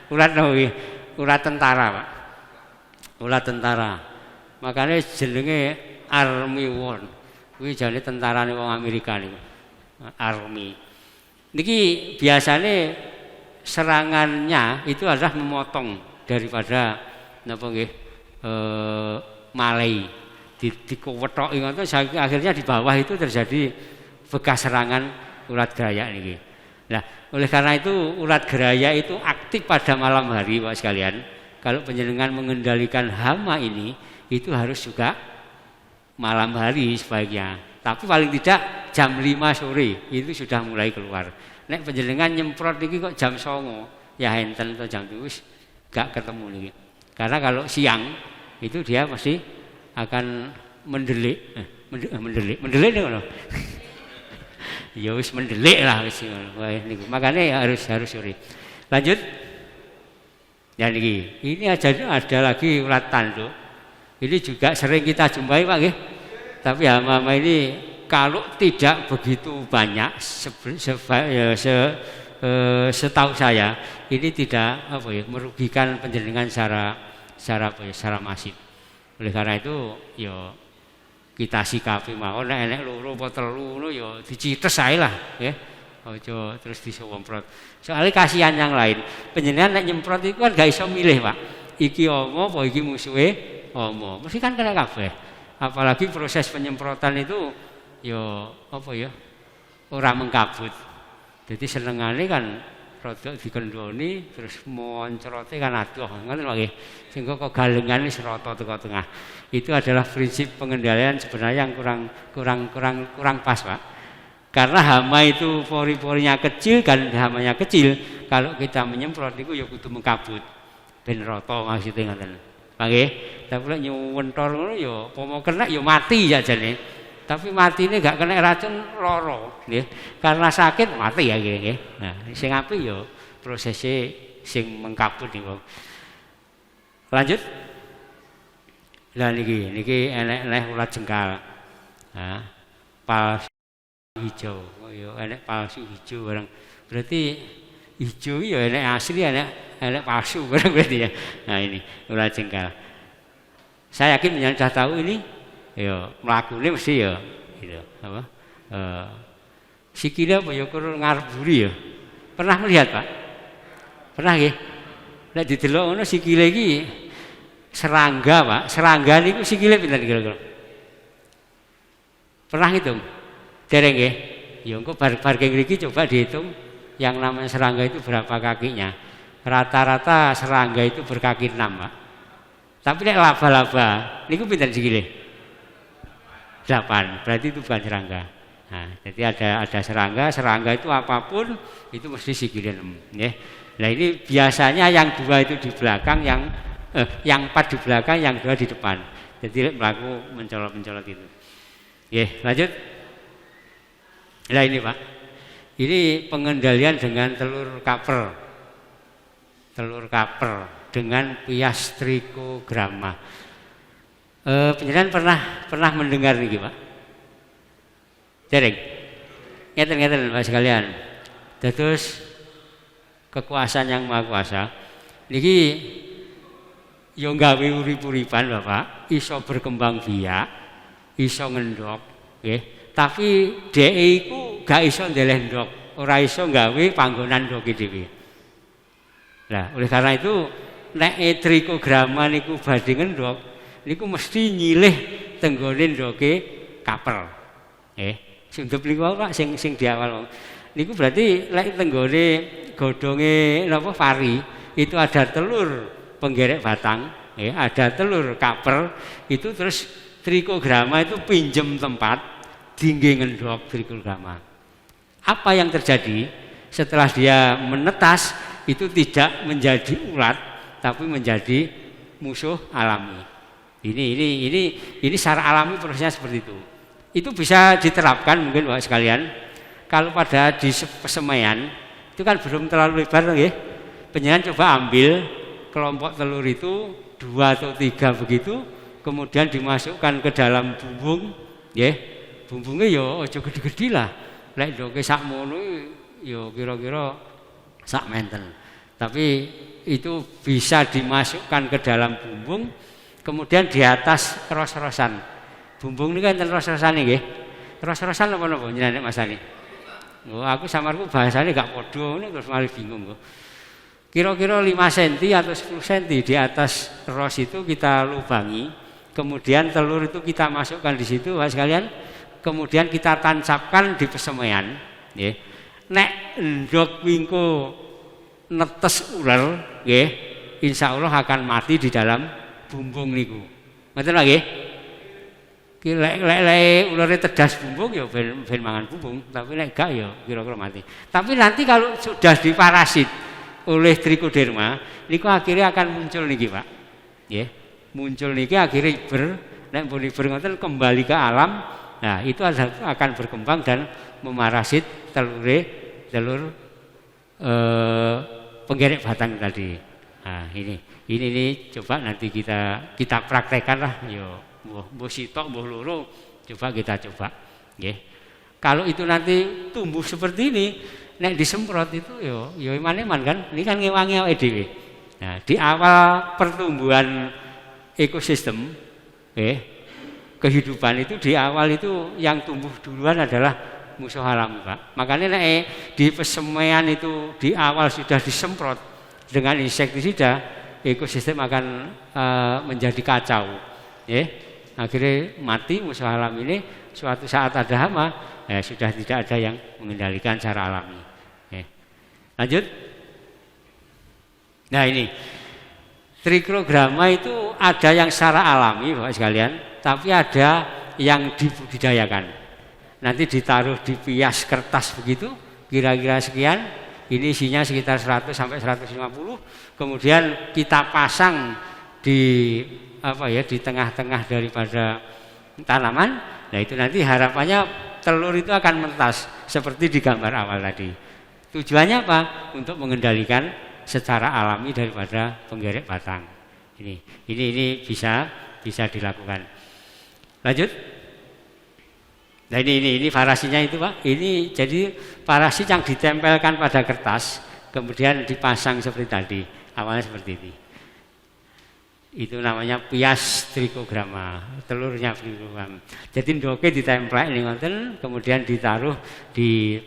Ulat niki? Ulat tentara, Pak. Ulat tentara. Makanya jenenge Army Worm. Kuwi jane tentarane wong Amerika niku. Army. Niki biasanya serangannya itu adalah memotong daripada napa nggih malai dikuwethoki ngoten akhirnya di bawah itu terjadi bekas serangan ulat gerayak niki. Nah, oleh karena itu ulat gerayak itu aktif pada malam hari Pak sekalian. Kalau penjenengan mengendalikan hama ini itu harus juga malam hari sebaiknya. Tapi paling tidak jam 5 sore itu sudah mulai keluar. Nek penjenengan nyemprot niki kok jam 09.00 ya enten atau jam 7 gak ketemu niki. Karena kalau siang itu dia pasti akan mendelik niku lho. Ya wis mendelik lah wis ngono. Niku makanya harus sore. Lanjut. Ya niki. Ini ada lagi ulat tanduk. Ini juga sering kita jumpai Pak nggih. Tapi hama-hama ini kalau tidak begitu banyak setahu saya ini tidak merugikan panjenengan secara masif. Oleh karena itu ya kita sikapi mawon nek enek loro apa telu ngono ya dicites ae lah nggih. Aja terus disomprot. Soalnya kasihan yang lain. Panjenengan nek nyemprot itu kan gak iso milih, Pak. Iki omo apa iki musuhe omo. Mesti kan kena kabeh. Apalagi proses penyemprotan itu ya ora mengkabut. Jadi senengane kan rodok dikendhoni terus moncrote kan adoh ngoten Pak nggih. Sehingga kok galengane serata teko tengah. Itu adalah prinsip pengendalian sebenarnya yang kurang pas, Pak. Karena hama itu pori-porinya kecil kan hamanya kecil. Kalau kita menyemprot itu ya kudu mengkabut. Ben rata maksudnya ngoten. Pak nggih. Tapi lek nyuwentor ngono ya apa mau kena ya mati ya jane. Tapi mati ini gak kena racun loro, nggih. Karena sakit mati ya nggih. Nah, sing apik ya prosesnya sing mengkaput niku. Lanjut. Lah niki enek ulat jengkal. Nah, palsu hijau. Oh ya enek palsu hijau barang. Berarti hijau ya enek asli enek palsu barang berarti ya. Nah ini ulat jengkal. Saya yakin yang sudah tahu ini ya mlakune mesti ya gitu apa? Sikile apa ya kurang ngarburi ya. Pernah melihat, Pak? Pernah nggih? Nek didelok ngono sikile iki serangga, Pak. Serangga niku sikile pinten kira-kira? Pernah hitung? Dereng nggih? Ya engko bar mriki coba dihitung yang namanya serangga itu berapa kakinya. Rata-rata serangga itu berkaki 6, Pak. Tapi nek laba-laba niku pinten sikile? 8. Berarti itu bukan serangga. Nah, jadi ada serangga itu apapun itu mesti sikile 6, nggih. Nah, ini biasanya yang 2 itu di belakang, yang 4 di belakang, yang 2 di depan. Jadi melaku mencolot-mencolot itu. Nggih, lanjut. Nah ini Pak, ini pengendalian dengan telur kaper dengan pias trichogramma. Penjelasan pernah mendengar nih Pak? Dereng, ngeten Pak sekalian. Terus kekuasaan yang maha kuasa, niki yo gawe urip-uripan Bapak, iso berkembang biak, iso ngendhok, nggih. Tapi dhek iku gak iso ndeleh ndok, ora iso gawe panggonan ndoke dhewe. Nah, oleh karena itu nek trichogramma niku badhe ngendhok, niku mesti nyilih tenggone ndoke kaper. Sundup niku Pak sing di awal. Niku berarti lek tenggone godhonge napa pari itu ada telur penggerek batang, ada telur kaper, itu terus trichogramma itu pinjem tempat tinggi ngendhok trichogramma. Apa yang terjadi setelah dia menetas itu tidak menjadi ulat tapi menjadi musuh alami. Ini secara alami prosesnya seperti itu. Itu bisa diterapkan mungkin Bapak sekalian. Kalau pada di pesemaian itu kan belum terlalu lebar nggih. Penjenengan coba ambil kelompok telur itu 2 atau 3 begitu, kemudian dimasukkan ke dalam bumbung, nggih. Bumbungnya ya aja gede-gede lah. Lek ndoke sakmono ya kira-kira sak menten. Tapi itu bisa dimasukkan ke dalam bumbung, kemudian di atas ros-rosan. Bumbung ini kan ros-rosan nggih. Ros-rosan apa-apa jenenge Mas Ali? Oh, aku samarku bahasane gak padha ngono terus malah bingung kok. Kira-kira 5 cm atau 10 cm di atas ros itu kita lubangi, kemudian telur itu kita masukkan di situ Bapak sekalian. Kemudian kita tancapkan di pesemaian, nggih. Nek ndok wingko netes ular, nggih, insyaallah akan mati di dalam bumbung niku. Ngoten nggih? Ki lek ulare tedas bumbung ya ben mangan bumbung, tapi nek gak ya kira-kira mati. Tapi nanti kalau sudah diparasit oleh trichoderma, niku akhirnya akan muncul niki, Pak. Nggih. Muncul niki akhirnya nek pun ngoten kembali ke alam. Nah, itu akan berkembang dan memarasit telur penggerek batang tadi. Nah, ini coba nanti kita praktekkan lah. Yo, mbuh sitok, mbuh loro, coba kita coba. Nggih. Kalau itu nanti tumbuh seperti ini, nek disemprot itu yo iman-iman kan. Ini kan ngewangi awake dhewe. Nah, di awal pertumbuhan ekosistem, kehidupan itu di awal itu yang tumbuh duluan adalah musuh alami Pak. Makanya di pesemaian itu di awal sudah disemprot dengan insektisida, ekosistem akan menjadi kacau. Akhirnya mati musuh alami ini. Suatu saat ada hama, sudah tidak ada yang mengendalikan secara alami. Lanjut. Nah ini trichogramma itu ada yang secara alami Bapak sekalian, tapi ada yang dibudidayakan. Nanti ditaruh di pias kertas begitu, kira-kira sekian, ini isinya sekitar 100 sampai 150. Kemudian kita pasang di tengah-tengah daripada tanaman. Nah itu nanti harapannya telur itu akan menetas seperti di gambar awal tadi. Tujuannya apa? Untuk mengendalikan secara alami daripada penggerek batang. Ini bisa dilakukan. Lanjut. Nah ini parasinya itu Pak. Ini jadi parasit yang ditempelkan pada kertas, kemudian dipasang seperti tadi. Awalnya seperti ini. Itu namanya pias trichogramma, telurnya trichogramma. Jadi ndoke ditemplek ning ngoten, kemudian ditaruh di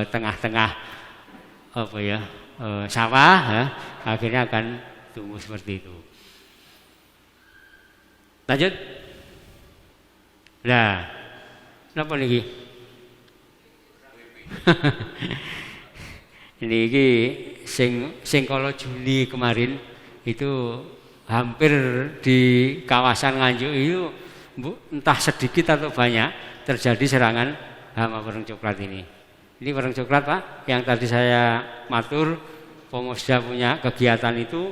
tengah-tengah apa ya? Sawah ya. Akhirnya akan tumbuh seperti itu. Lanjut. Nah, napa niki? Niki sing kalau Juni kemarin itu hampir di kawasan Nganjuk itu entah sedikit atau banyak terjadi serangan hama wereng coklat ini. Ini wereng coklat Pak, yang tadi saya matur Pomosda punya kegiatan itu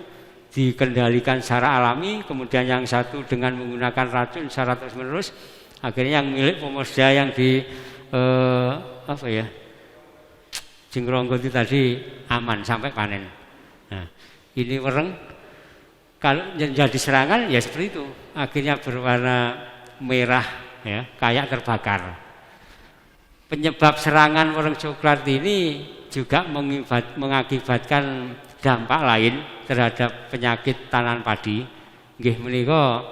dikendalikan secara alami, kemudian yang satu dengan menggunakan racun secara terus menerus, akhirnya yang milik Pomosda yang di Jenggronggo itu tadi aman sampai panen. Nah, ini wereng kalau jadi serangan ya seperti itu, akhirnya berwarna merah ya, kayak terbakar. Penyebab serangan wereng coklat ini juga mengakibatkan dampak lain terhadap penyakit tanaman padi. Nggih menika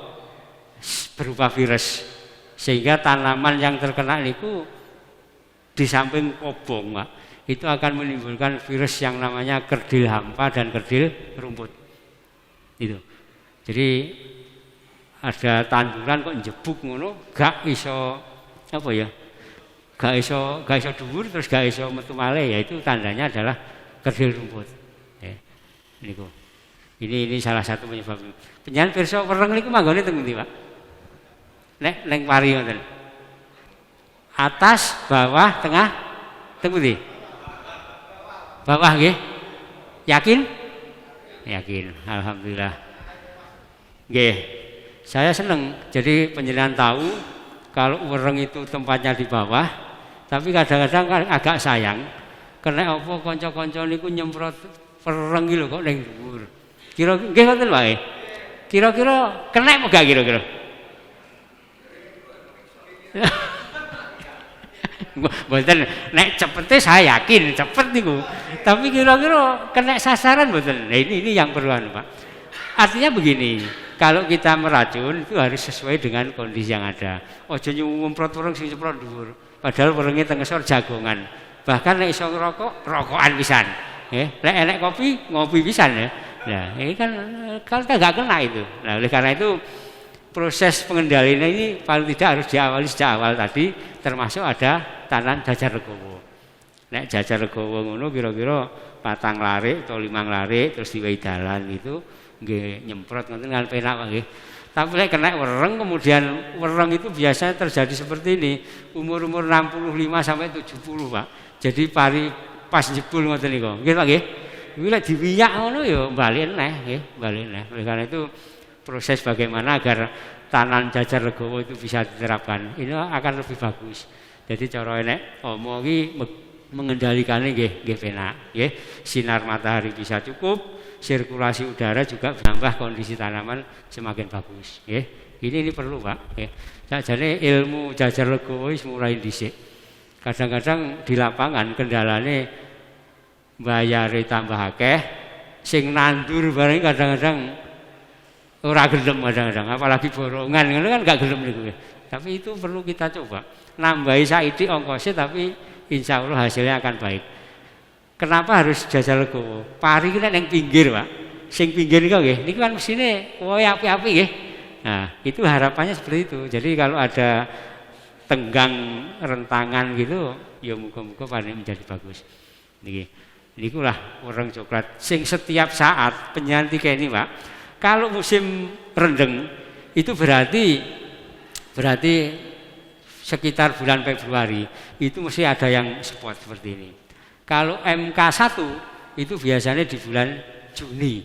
berupa virus. Sehingga tanaman yang terkena niku di samping kobong, Pak, itu akan menimbulkan virus yang namanya kerdil hampa dan kerdil rumput. Itu. Jadi ada tanduran kok njebuk ngono, gak iso apa ya? Gak iso dhuwur terus gak iso metu malih, ya itu tandanya adalah kerdil rumput. Ya. Niku. Ini salah satu penyebab. Penyan pirsa wereng niku manggone teng ndi, Pak? Nek ning pari ngoten. Atas, bawah, tengah, teng pundi? Bawah nggih. Yakin? Yakin, alhamdulillah. Nggih, saya seneng. Jadi panjenengan tahu kalau wereng itu tempatnya di bawah, tapi kadang-kadang kan agak sayang. Karena apa kanca-kanca niku nyemprot wereng iki lho kok ning dhuwur. Kira nggih ngoten wae. Kira-kira kena apa gak kira-kira? Mboten, nek cepete saya yakin cepet niku. Tapi kira-kira kena sasaran mboten. Nah ini yang perlu Pak. Artinya begini, kalau kita meracun itu harus sesuai dengan kondisi yang ada. Aja nyemprot wereng sing semprot dhuwur. Padahal werenge teng ngisor jagongan. Bahkan nek iso ngerokok, rokokan pisan. Nggih, nek enek kopi, ngopi pisan ya. Nah, ini kan kalau kita nggak kena itu. Nah, oleh karena itu proses pengendalian ini paling tidak harus diawali sejak awal tadi, termasuk ada tanaman jajar legowo. Nek jajar legowo ngono kira-kira 4 larik atau 5 larik terus diwehi dalan itu nggih nyemprot ngoten kan penak Pak nggih. Tapi nek kena wereng kemudian wereng itu biasanya terjadi seperti ini, umur-umur 65 sampai 70 Pak. Jadi pari pas jebul ngoten niku. Nggih Pak nggih. Kuwi lek diwiyak ngono ya bali neh nggih, bali neh. Oleh karena itu proses bagaimana agar tanaman jajar legowo itu bisa diterapkan ini akan lebih bagus. Jadi cara enek omong iki mengendalikannya nggih penak nggih. Sinar matahari bisa cukup, sirkulasi udara juga menambah kondisi tanaman semakin bagus nggih. Ini perlu Pak nggih. Sakjane ilmu jajar legowo wis mulai dhisik. Kadang-kadang di lapangan kendalane bayare tambah akeh, sing nandur bareng kadang-kadang ora gelem kadang-kadang, apalagi borongan ngono kan gak gelem niku. Tapi itu perlu kita coba. Nambahi saiki ongkose tapi insya Allah hasilnya akan baik. Kenapa harus jajar legowo? Pari ki nek ning pinggir, Pak. Sing pinggir niku nggih, niku kan mesine wohe api-api nggih. Nah, itu harapannya seperti itu. Jadi kalau ada tenggang rentangan gitu, ya muga-muga panen menjadi bagus. Niki. Nikulah wereng coklat sing setiap saat penyanti kayak ini Pak. Kalau musim rendeng itu berarti sekitar bulan Februari itu mesti ada yang spot seperti ini. Kalau MK1 itu biasanya di bulan Juni.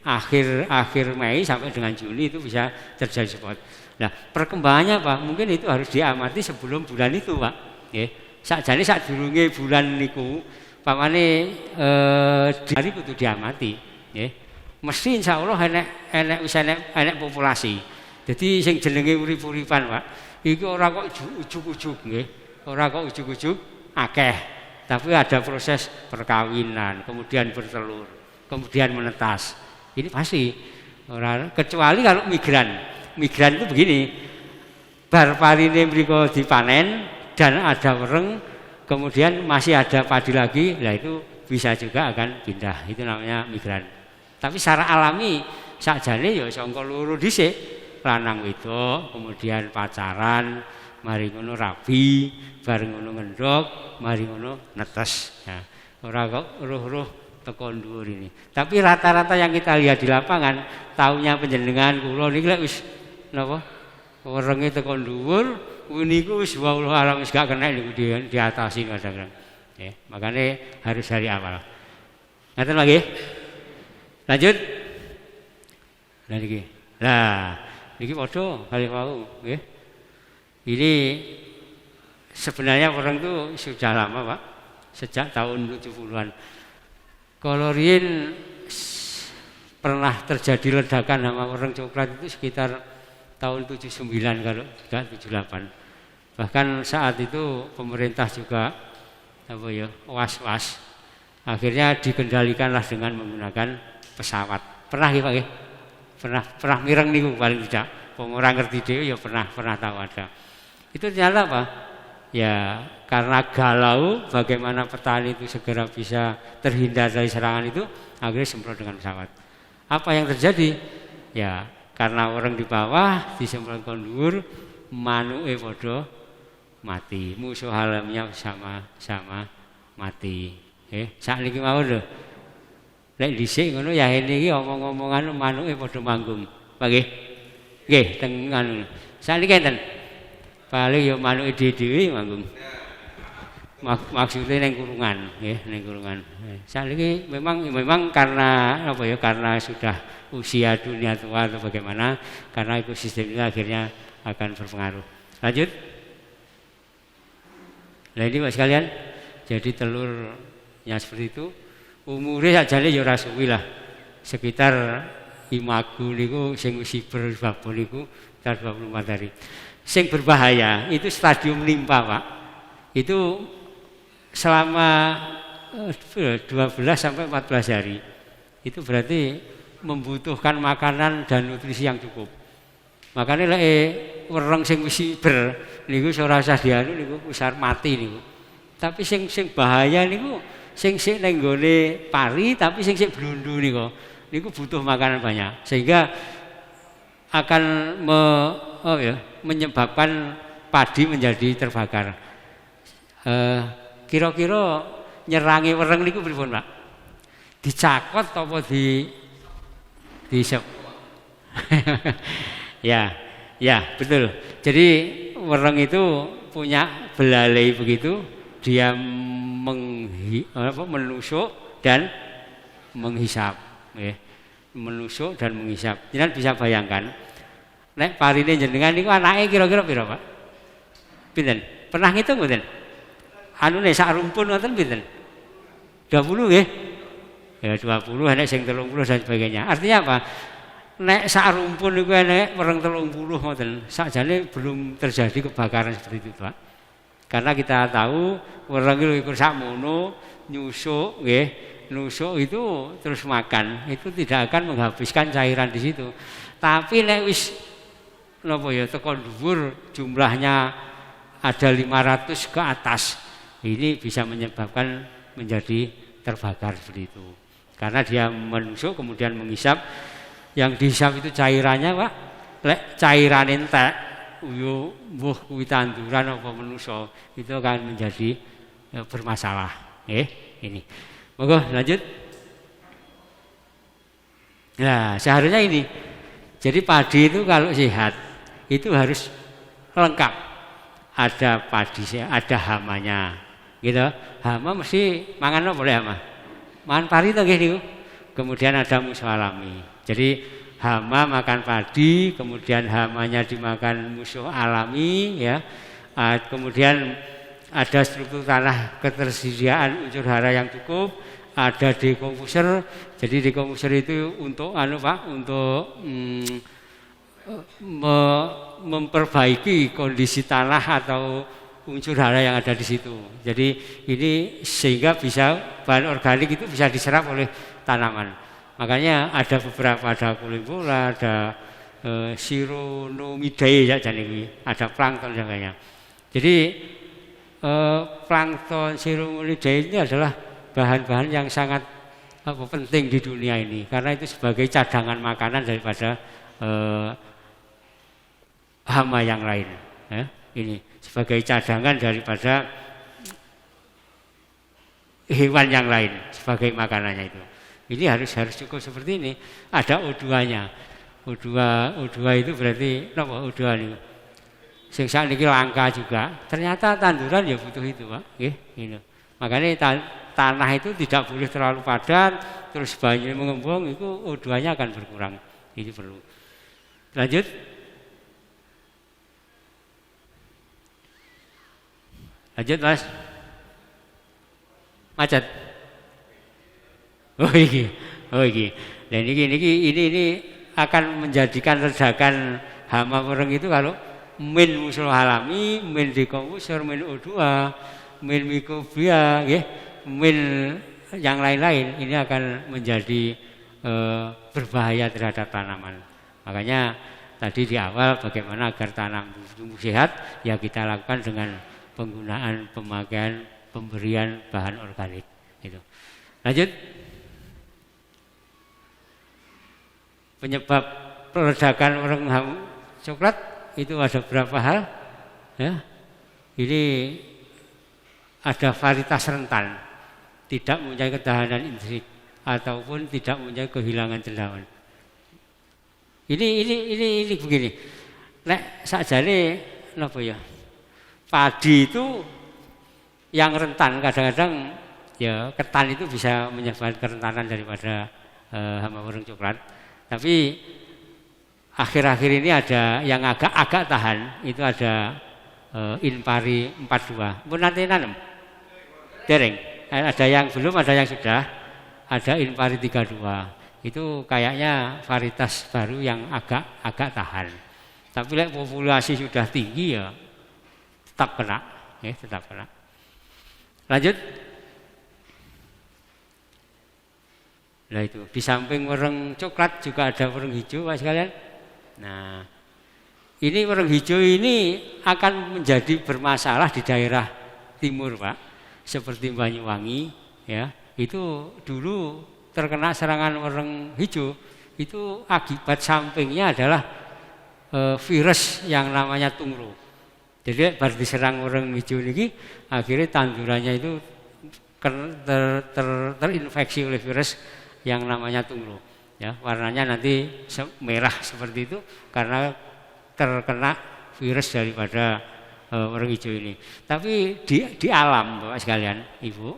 Akhir Mei sampai dengan Juni itu bisa terjadi spot. Nah, perkembangannya Pak, mungkin itu harus diamati sebelum bulan itu Pak. Nggih. Sakjane sadurunge bulan niku pamane di hari kudu diamati, nggih. Mesti insyaallah enek populasi. Jadi sing jenenge urip-uripan Pak, iku ora kok ujug-ujug nggih. Ora kok ujug-ujug akeh. Tapi ada proses perkawinan, kemudian bertelur, kemudian menetas. Ini pasti ora kecuali kalau migran. Migran itu begini. Bar parine mriko dipanen dan ada wereng, kemudian masih ada padi lagi, nah itu bisa juga akan pindah. Itu namanya migran. Tapi secara alami sakjane ya sangka loro dhisik, lanang wedok, kemudian pacaran, mari ngono rabi, bareng ngono ngendhog, mari ngono netes. Nah, ora kok roh-roh teko dhuwur ini. Tapi rata-rata yang kita lihat di lapangan, taunya panjenengan kula niki lek wis napa? Werenge teko dhuwur, niku wis wallahu alam wis gak kena niku diatasi kadang-kadang. Ya, makanya harus dari awal. Ngaten lagi? Lanjut. Lah niki. Lah, niki padha kali wau, nggih. Ini sebenarnya orang itu sudah lama Pak, sejak tahun 70-an. Kalau riyen pernah terjadi ledakan sama orang coklat itu sekitar tahun 79 kalau tidak 78. Bahkan saat itu pemerintah juga apa ya, was-was. Akhirnya dikendalikanlah dengan menggunakan pesawat. Pernah ya Pak ya? Pernah mireng niku paling tidak. Wong ora ngerti dhewe ya pernah tahu ada. Itu ternyata apa? Ya karena galau bagaimana petani itu segera bisa terhindar dari serangan itu, akhirnya semprot dengan pesawat. Apa yang terjadi? Ya karena orang di bawah disemprot kondur, manuke padha mati. Musuh alamnya sama mati. Sakniki mawon lho. Nek dhisik ngono ya ini iki omong-omongan manuke padha manggung. Pak nggih. Nggih teng anu. Sakniki enten. Paling ya manuke dhewe manggung. Maksudnya ning kurungan, nggih, ning kurungan. Sakniki memang karena apa ya? Karena sudah usia dunia tua atau bagaimana? Karena ekosistemnya akhirnya akan berpengaruh. Lanjut. Nah ini Pak sekalian, jadi telurnya seperti itu. Umurnya sakjane ya ora suwi lah. Sekitar imagu niku sing wis berbabon niku sekitar 24 hari. Sing berbahaya itu stadium limpa Pak. Itu selama 12 sampai 14 hari. Itu berarti membutuhkan makanan dan nutrisi yang cukup. Makanya lek wereng sing wis siber niku ora usah dianu niku wis mati niku. Tapi sing bahaya niku sing ning nggone pari tapi sing blundu niku butuh makanan banyak sehingga akan menyebabkan padi menjadi terbakar. Kira-kira nyerangi wereng niku pripun Pak? Dicakot apa disep? Ya betul. Jadi wereng itu punya belalai begitu, dia menusuk dan menghisap. Menusuk dan menghisap. Jangan bisa bayangkan. Nek parine jenengan niku anake kira-kira pira, Pak? Pinten? Pernah ngitung mboten? Anune sak rumpun ngoten pinten? 20 nggih. Ya 20 enek sing 30 dan sebagainya. Artinya apa? Nek sak rumpun niku enek wereng 30 ngoten. Sakjane belum terjadi kebakaran seperti itu, Pak. Karena kita tahu wereng iku sakmono nyusuk nggih. Nusuk itu terus makan, itu tidak akan menghabiskan cairan di situ. Tapi nek wis napa ya teko dhuwur jumlahnya ada 500 ke atas. Ini bisa menyebabkan menjadi terbakar seperti itu. Karena dia menusuk kemudian menghisap. Yang dihisap itu cairannya, Pak. Lek cairan entek, yo mbuh kuwi tanduran apa menungso, itu akan menjadi bermasalah. Ini. Monggo lanjut. Nah, seharusnya ini. Jadi padi itu kalau sehat itu harus lengkap. Ada padi, ada hamanya. Gitu. Hama mesti mangan apa boleh hama? Mangan pari to nggih niku. Kemudian ada musuh alami. Jadi hama makan padi, kemudian hamanya dimakan musuh alami, ya. Kemudian ada struktur tanah ketersediaan unsur hara yang cukup, ada dekomposer. Jadi dekomposer itu untuk Pak, untuk memperbaiki kondisi tanah atau unsur hara yang ada di situ. Jadi ini sehingga bisa bahan organik itu bisa diserap oleh tanaman. Makanya ada beberapa, ada kulimbola, ada Chironomidae ya, ada plankton dan lainnya. Jadi plankton Chironomidae ini adalah bahan-bahan yang sangat penting di dunia ini, karena itu sebagai cadangan makanan daripada hama yang lain. Ya, ini sebagai cadangan daripada hewan yang lain sebagai makanannya itu. Ini harus cukup seperti ini. Ada O2-nya. O2 itu berarti apa O2 ini? Sing sakniki langka juga. Ternyata tanduran ya butuh itu, Pak. Nggih, gitu. Makanya tanah itu tidak boleh terlalu padat, terus banyu mengembang, itu O2-nya akan berkurang. Ini perlu. Lanjut. Lanjut, Mas. Macet. Oh iki. Dan ini akan menjadikan ledakan hama pereng itu kalau min musuh alami, min dekomposer, min O2, min mikrobia, min yang lain-lain, ini akan menjadi berbahaya terhadap tanaman. Makanya tadi di awal bagaimana agar tanam tumbuh sehat, ya kita lakukan dengan penggunaan pemakaian pemberian bahan organik. Gitu. Lanjut. Penyebab ledakan orang coklat itu ada berapa hal? Ya. Ini ada varietas rentan, tidak mempunyai ketahanan intrinsik ataupun tidak mempunyai kehilangan cendawan. Ini begini. Nek sakjane napa ya? Padi itu yang rentan, kadang-kadang ya ketan itu bisa menyebabkan kerentanan daripada hama burung coklat. Tapi akhir-akhir ini ada yang agak tahan, itu ada Inpari 42. Pun nanti nanam? Dereng. Ada yang belum, ada yang sudah. Ada Inpari 32. Itu kayaknya varietas baru yang agak tahan. Tapi populasi sudah tinggi ya tetap kena, ya, tetap kena. Lanjut. Nah itu di samping wereng coklat juga ada wereng hijau, Pak sekalian. Nah, ini wereng hijau ini akan menjadi bermasalah di daerah timur, Pak. Seperti Banyuwangi, ya. Itu dulu terkena serangan wereng hijau, itu akibat sampingnya adalah virus yang namanya tungro. Jadi baru diserang wereng hijau ini, akhirnya tandurannya itu terinfeksi oleh virus yang namanya tungro, ya, warnanya nanti merah seperti itu karena terkena virus daripada wereng hijau ini. Tapi di alam, Bapak sekalian, Ibu,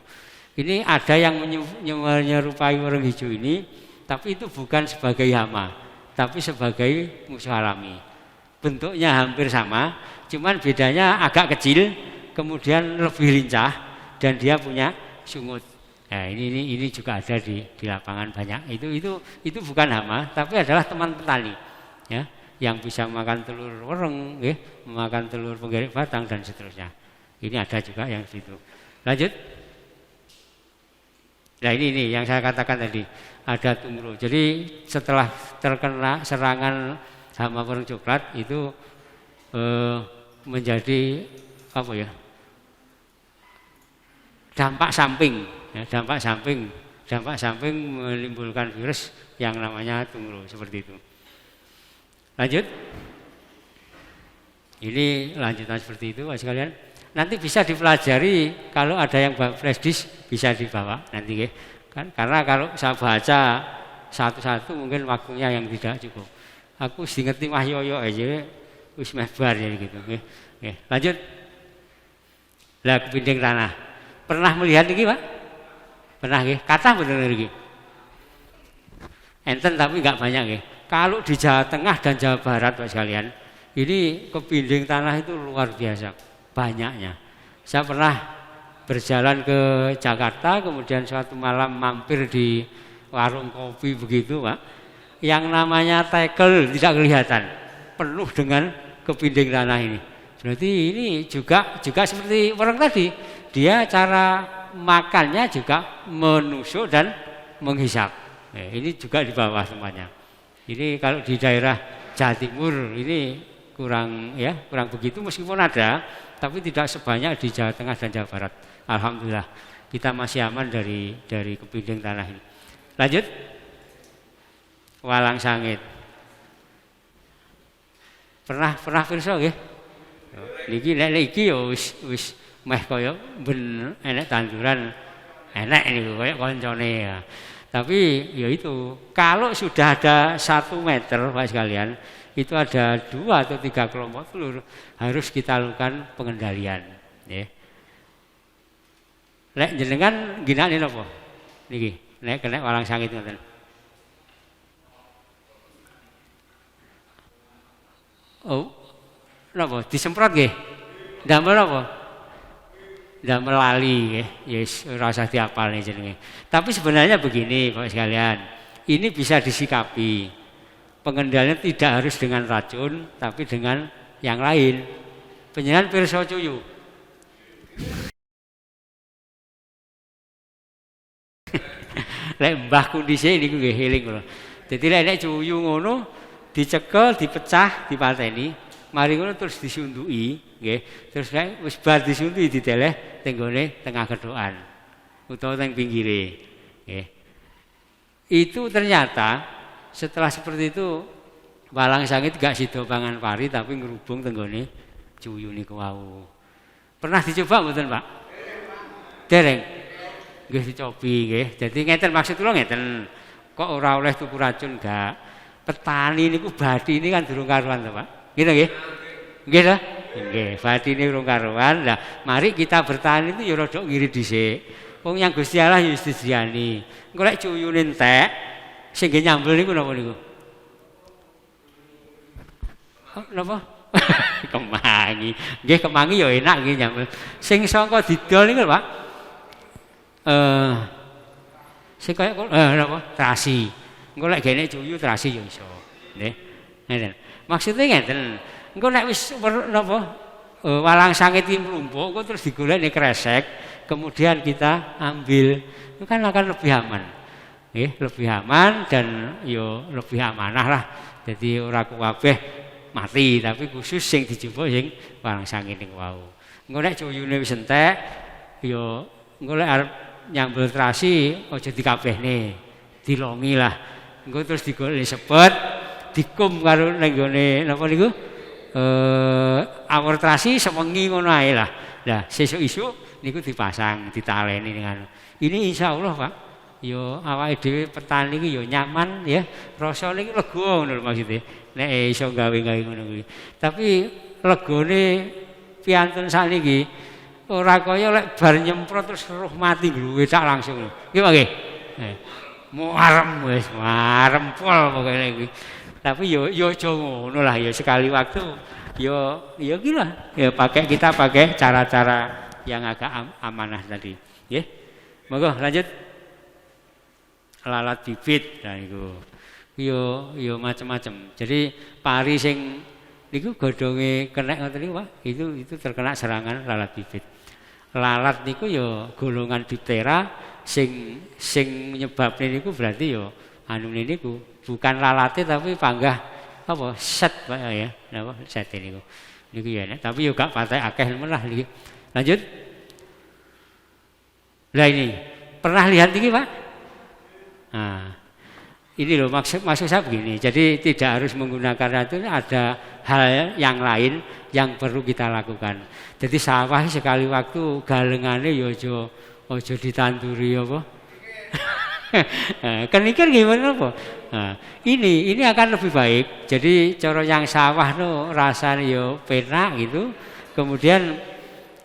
ini ada yang menyerupai wereng hijau ini, tapi itu bukan sebagai hama, tapi sebagai musuh alami. Bentuknya hampir sama, cuman bedanya agak kecil, kemudian lebih lincah, dan dia punya sungut. Nah, ini juga ada di lapangan banyak. Itu bukan hama, tapi adalah teman petani, ya, yang bisa makan telur wereng, ya, memakan telur penggerik batang dan seterusnya. Ini ada juga yang situ. Lanjut. Nah ini yang saya katakan tadi, ada tungro. Jadi setelah terkena serangan hama wereng coklat itu menjadi apa ya? Dampak samping. Ya, dampak samping menimbulkan virus yang namanya tungro seperti itu. Lanjut. Ini lanjutan seperti itu, Pak sekalian. Nanti bisa dipelajari kalau ada yang flash disk bisa dibawa nanti, ya. Kan karena kalau saya baca satu-satu mungkin waktunya yang tidak cukup. Aku sih ngerti wahyoyo aja wis meh bar ya gitu, nggih. Nggih. Lanjut. Lah kepinding tanah. Pernah melihat iki, Pak? Pernah nggih, kathah bener iki. Enten tapi enggak banyak nggih. Kalau di Jawa Tengah dan Jawa Barat Pak sekalian, ini kepinding tanah itu luar biasa banyaknya. Saya pernah berjalan ke Jakarta, kemudian suatu malam mampir di warung kopi begitu Pak. Yang namanya tekel tidak kelihatan, penuh dengan kepinding tanah ini. Berarti ini juga seperti orang tadi, dia cara makannya juga menusuk dan menghisap. Ini juga di bawah tempatnya. Ini kalau di daerah Jawa Timur ini kurang begitu, meskipun ada, tapi tidak sebanyak di Jawa Tengah dan Jawa Barat. Alhamdulillah kita masih aman dari kepinding tanah ini. Lanjut, walang sangit. Pernah pirsa nggih? Niki nek iki ya wis meh kaya ben enek tanduran enek niku kaya koncone ya. Tapi ya itu, kalau sudah ada 1 meter Pak sekalian, itu ada 2 atau 3 kelompok telur, harus kita lakukan pengendalian. Lek jenengan ginane napa? Niki, nek kena walang sangit ngoten. Oh, napa? Disemprot nggih? Ndamel napa? Ndamel lali nggih. Yes, ora usah diapalne jenenge. Tapi sebenarnya begini Bapak sekalian, ini bisa disikapi. Pengendalian tidak harus dengan racun, tapi dengan yang lain. Panjenengan pirsa cuyu. Lek mbah kondise niku nggih eling kula. Dadi lek nek cuyu ngono dicekel, dipecah, dipateni, mari ngono terus disunduki, nggih. Terus nek wis bar disunduki dideleh teng gone tengah gedhokan utawa teng pinggire, nggih. Itu ternyata setelah seperti itu walang sangit gak sida pangan pari tapi ngrubung teng gone cuyu niku wau. Pernah dicoba mboten, Pak? Dereng. Nggih dicobi nggih. Dadi ngeten maksud kula ngeten. Kok ora oleh tuku racun gak. Petani niku badine kan durung karuan to, Pak. Gitu nggih. Nggih ta? Nggih, badine urung karuan. Lah, mari kita bertani itu ya rada ngirit dhisik. Wong yang Gusti Allah ya wis disediani. Engko lek cuyune entek, sing nggih nyambel niku napa niku? Napa? Kemangi. Nggih kemangi ya enak nggih nyambel. Sing saka didol niku, Pak. Sing kaya napa? Terasi. Engko lek gene cuyu terasi ya iso. Nggih. Ngeten. Maksude ngeten. Engko nek wis napa walang sangit iki mlumpuk kok terus digoleki kresek, kemudian kita ambil. Itu kan akan lebih aman. Nggih, lebih aman dan yo lebih amanah lah. Jadi ora kabeh mati, tapi khusus sing dijupuk sing walang sangit niku wau. Engko nek cuyune wis entek yo engko lek arep nyambel terasi aja dikabehne. Dilongi lah. Engko terus digoleki sepet, dikum karo nang gone napa niku? Awur terasi sewengi ngono ae lah. Lah sesuk-isuk niku dipasang, ditaleni dengan. Ini insyaallah, Pak. Yo awake dhewe petani iki yo nyaman ya. Rasane iki lega ngono lho maksude. Nek iso gawe-gawe ngono kuwi. Tapi legone piantun sakniki ora kaya lek bar nyemprot terus roh mati gluwe tak langsung. Nggih, Pak nggih. Marem wis, marem pol pokoke iki. Tapi yo aja ngono lah ya sekali waktu yo ki lah. Ya kita pakai cara-cara yang agak amanah tadi. Nggih. Monggo lanjut. Lalat bibit nah iku. Yo macam-macam. Jadi pari sing niku godhonge kenek ngoten niku, Pak. Itu terkena serangan lalat bibit. Lalat niku yo golongan Diptera sing menyebabne niku berarti yo anune niku bukan lalate tapi panggah apa set Pak ya. Napa set niku. Niku ya enak tapi yo gak patek akeh men lah niki. Lanjut. Lah ini pernah lihat iki, Pak? Nah, ini loh maksud saya begini. Jadi tidak harus menggunakan racun, ada hal yang lain yang perlu kita lakukan. Jadi sawah sekali waktu galengane yo aja ditanduri apa. Kan mikir gimana apa? Nah, ini akan lebih baik. Jadi cara yang sawah no rasanya yo penak gitu. Kemudian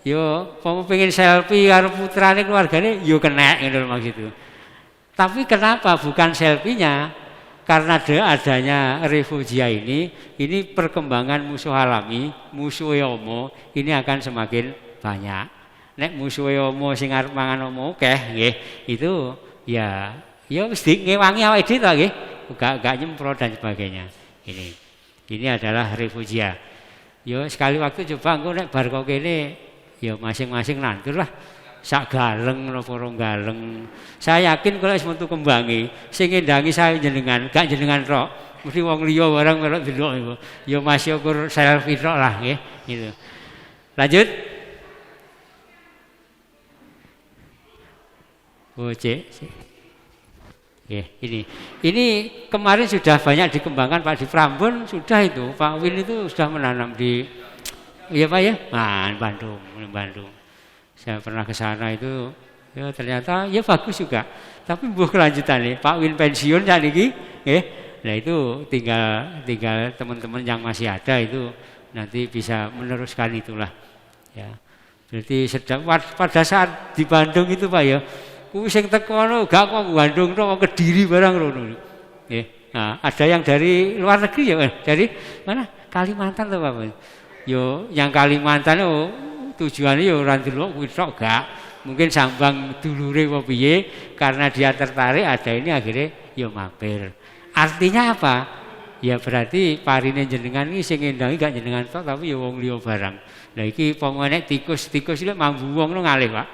yo pengen selfie karo putrane keluargane yo kena ngono maksud itu. Tapi kenapa bukan selfie-nya? karena adanya refugia ini perkembangan musuh alami, musuh omo ini akan semakin banyak. Nek musuh omo sing arep mangan omo akeh nggih, itu ya mesti ngewangi awake dhewe to nggih, gak nyemprot dan sebagainya. Ini adalah refugia. Yo sekali waktu coba engko nek bar kok kene ya masing-masing nandur lah. Sak galeng napa rong galeng. Saya yakin kalau wis metu kembangi, sing ngendangi saya jenengan, gak jenengan tok. Mesti wong liya barang melok delok iku. Ya masyukur selfie tok lah nggih, gitu. Lanjut. Oh, Cek. Ini kemarin sudah banyak dikembangkan Pak di Prambon, sudah itu Pak Win itu sudah menanam di Pak ya? Bandung. Saya pernah ke sana itu, ya ternyata ya bagus juga. Tapi buah kelanjutannya Pak Win pensiun saat ini, nah itu tinggal teman-teman yang masih ada itu nanti bisa meneruskan itulah. Ya, berarti pada saat di Bandung itu Pak ya, sing teko gak kok Bandung tok Kediri barang rono. Nah, ada yang dari luar negeri ya, dari mana? Kalimantan tuh Pak. Yo, yang Kalimantan tujuannya ya ora ndelok kuwi tok gak. Mungkin sambang dulure apa piye karena dia tertarik ada ini akhirnya ya mampir. Artinya apa? Ya berarti parine jenengan iki sing ngendangi gak jenengan tok tapi ya wong liya barang. Lah iki pomone tikus iki mambu wong ngalih, Pak.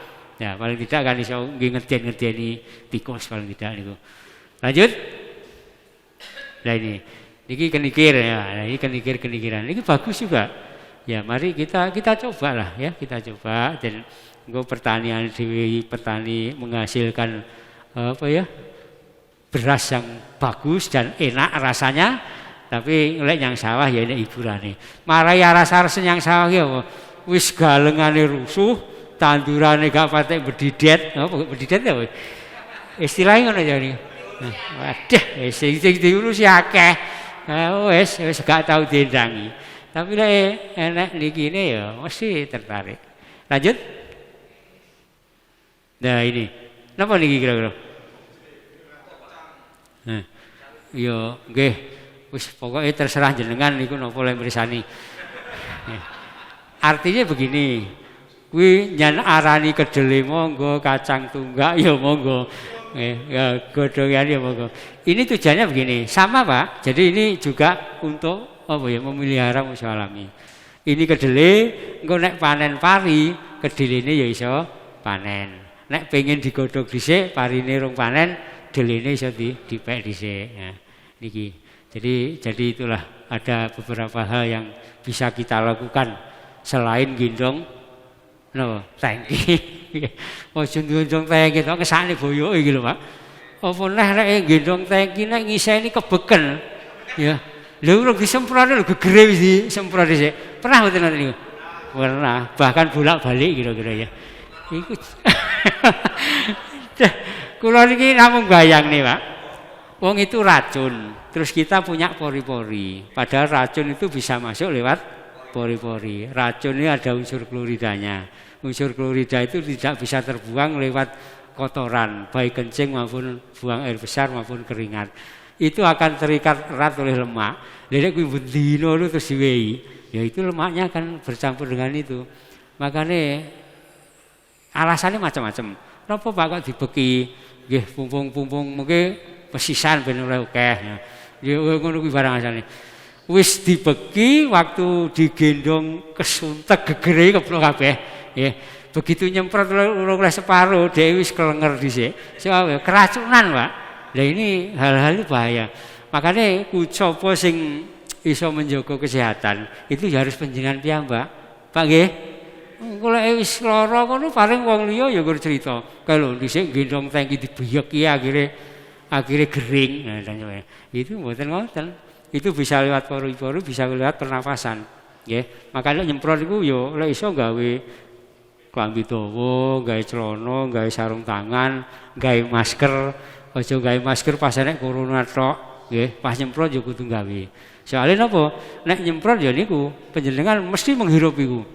Ya paling tidak kan iso ngeden-ngedeni tikus paling tidak niku. Lanjut. Nah ini kenikir ya. Nah, ini kenikir-kenikiran. Ini bagus juga. Ya mari kita coba lah ya, kita coba dan pertanian dewi petani menghasilkan beras yang bagus dan enak rasanya, tapi ngelek yang sawah ya ini hiburane. Marai rasa-rasa yang sawah ya wis galengane rusuh, tandurane gak patek bedidet, bedidet ya istilahnya ngono ya. Waduh, sing diurusi akeh. Wis gak tau diendangi. Tapi lek enak niki ini ya mesti tertarik. Lanjut. Nah ini, napa niki kira-kira? Yo nggih, wis pokoknya terserah jenengan niku napa lek mirsani. Artinya begini, kuwi nyan arani kedele monggo, kacang tunggak ya monggo. Ya godhongan ya monggo. Ini tujuannya begini, sama Pak. Jadi ini juga untuk memelihara musuh alami. Ini kedele, engko nek panen pari, kedelene ya iso panen. Nek pengen digodhog dhisik, parine rong panen, delene iso dipek dhisik. Nah, niki. Jadi itulah ada beberapa hal yang bisa kita lakukan selain gendong tangki. Ojo gendong tangki tok kesane boyoke iki lho, Pak. Apa neh nek gendong tangki nek ngiseni kebeken. Ya. Lha urung disemprot lho gegere wis disemprot dhisik. Pernah mboten ngoten niku? Pernah, bahkan bolak-balik kira-kira ya. Iku. Kula niki namung bayang nih, Pak. Wong itu racun, terus kita punya pori-pori. Padahal racun itu bisa masuk lewat pori-pori. Racun ini ada unsur kloridanya. Unsur klorida itu tidak bisa terbuang lewat kotoran, baik kencing maupun buang air besar maupun keringat. Itu akan terikat erat oleh lemak. Jadi kuwi bendino itu terus diwehi, ya itu lemaknya akan bercampur dengan itu. Makanya alasannya macam-macam. Napa Pak kok dibeki nggih pumpung-pumpung mungkin pesisan ben ora akeh. Ya ngono kuwi barang asane. Wis dibeki waktu digendong kesuntek gegere keblok kabeh. Nggih. Begitu nyemprot oleh separuh dhewe wis kelenger dhisik. Soale keracunan, Pak. Nah ini hal-hal itu bahaya. Makanya kucopo sing iso menjaga kesehatan itu harus panjenengan piyambak. Pak nggih. Engko lek wis lara ngono paring wong liya ya ngur cerita. Kalau dhisik gendong tangki dibeyeki akhire gering. Nah, itu mboten ngoten. Itu bisa lewat pori-pori, bisa lewat pernafasan. Nggih. Makanya nyemprot iku ya lek iso gawe klambi dawa, gawe celana, gawe sarung tangan, gawe masker. Aja gawe masker pas nek corona tok, nggih, pas nyemprot ya kudu gawe. Soale napa? Nek nyemprot ya niku panjenengan mesti menghirup iku.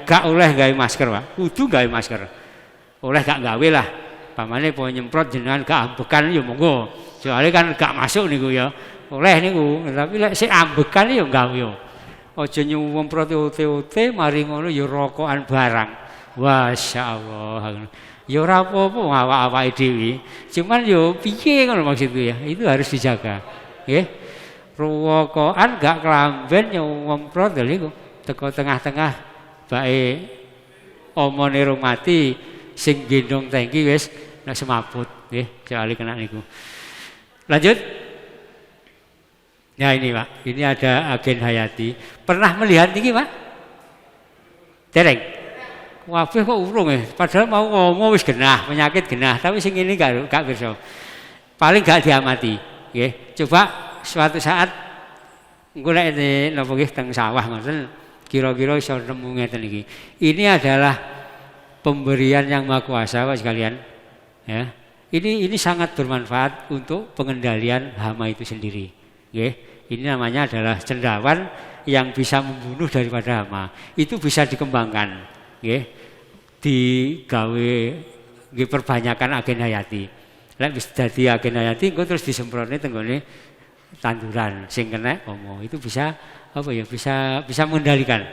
Gak oleh gawe masker, Pak. Kudu gawe masker. Oleh gak gawe lah. Pamane po nyemprot jenengan gak ambekan ya monggo. Soalnya kan gak masuk niku ya. Oleh niku, tapi lek sik ambekan ya gawe yo. Aja nyuwemprot ote-ote mari ngono ya rokokan barang. Masyaallah. Ya ora apa-apa awak-awake dhewe. Cuman yo piye ngono maksudku ya. Itu harus dijaga. Nggih. Rokokan gak kelamben nyuwemprot lho niku. Teko tengah-tengah bae omone rong mati sing gendong tangki wis nek semaput nggih, soalé kena niku. Lanjut. Ya ini Pak, ini ada agen Hayati. Pernah melihat niki Pak? Dereng. Wabeh kok urung ya, padahal mau ngomong wis genah, penyakit genah, tapi sing ini gak pirsa. Paling gak diamati, nggih. Coba suatu saat engko nek napa nggih teng sawah ngoten, kira-kira iso nemu ngeten iki. Ini adalah pemberian yang Maha Kuasa Bapak sekalian. Ya. Ini sangat bermanfaat untuk pengendalian hama itu sendiri. Ini namanya adalah cendawan yang bisa membunuh daripada hama. Itu bisa dikembangkan, digawe perbanyakan agen Hayati. Lek wis dadi agen Hayati, engko terus disemprotne tenggone tanduran sing kena omo. Itu bisa apa ya? Bisa mengendalikan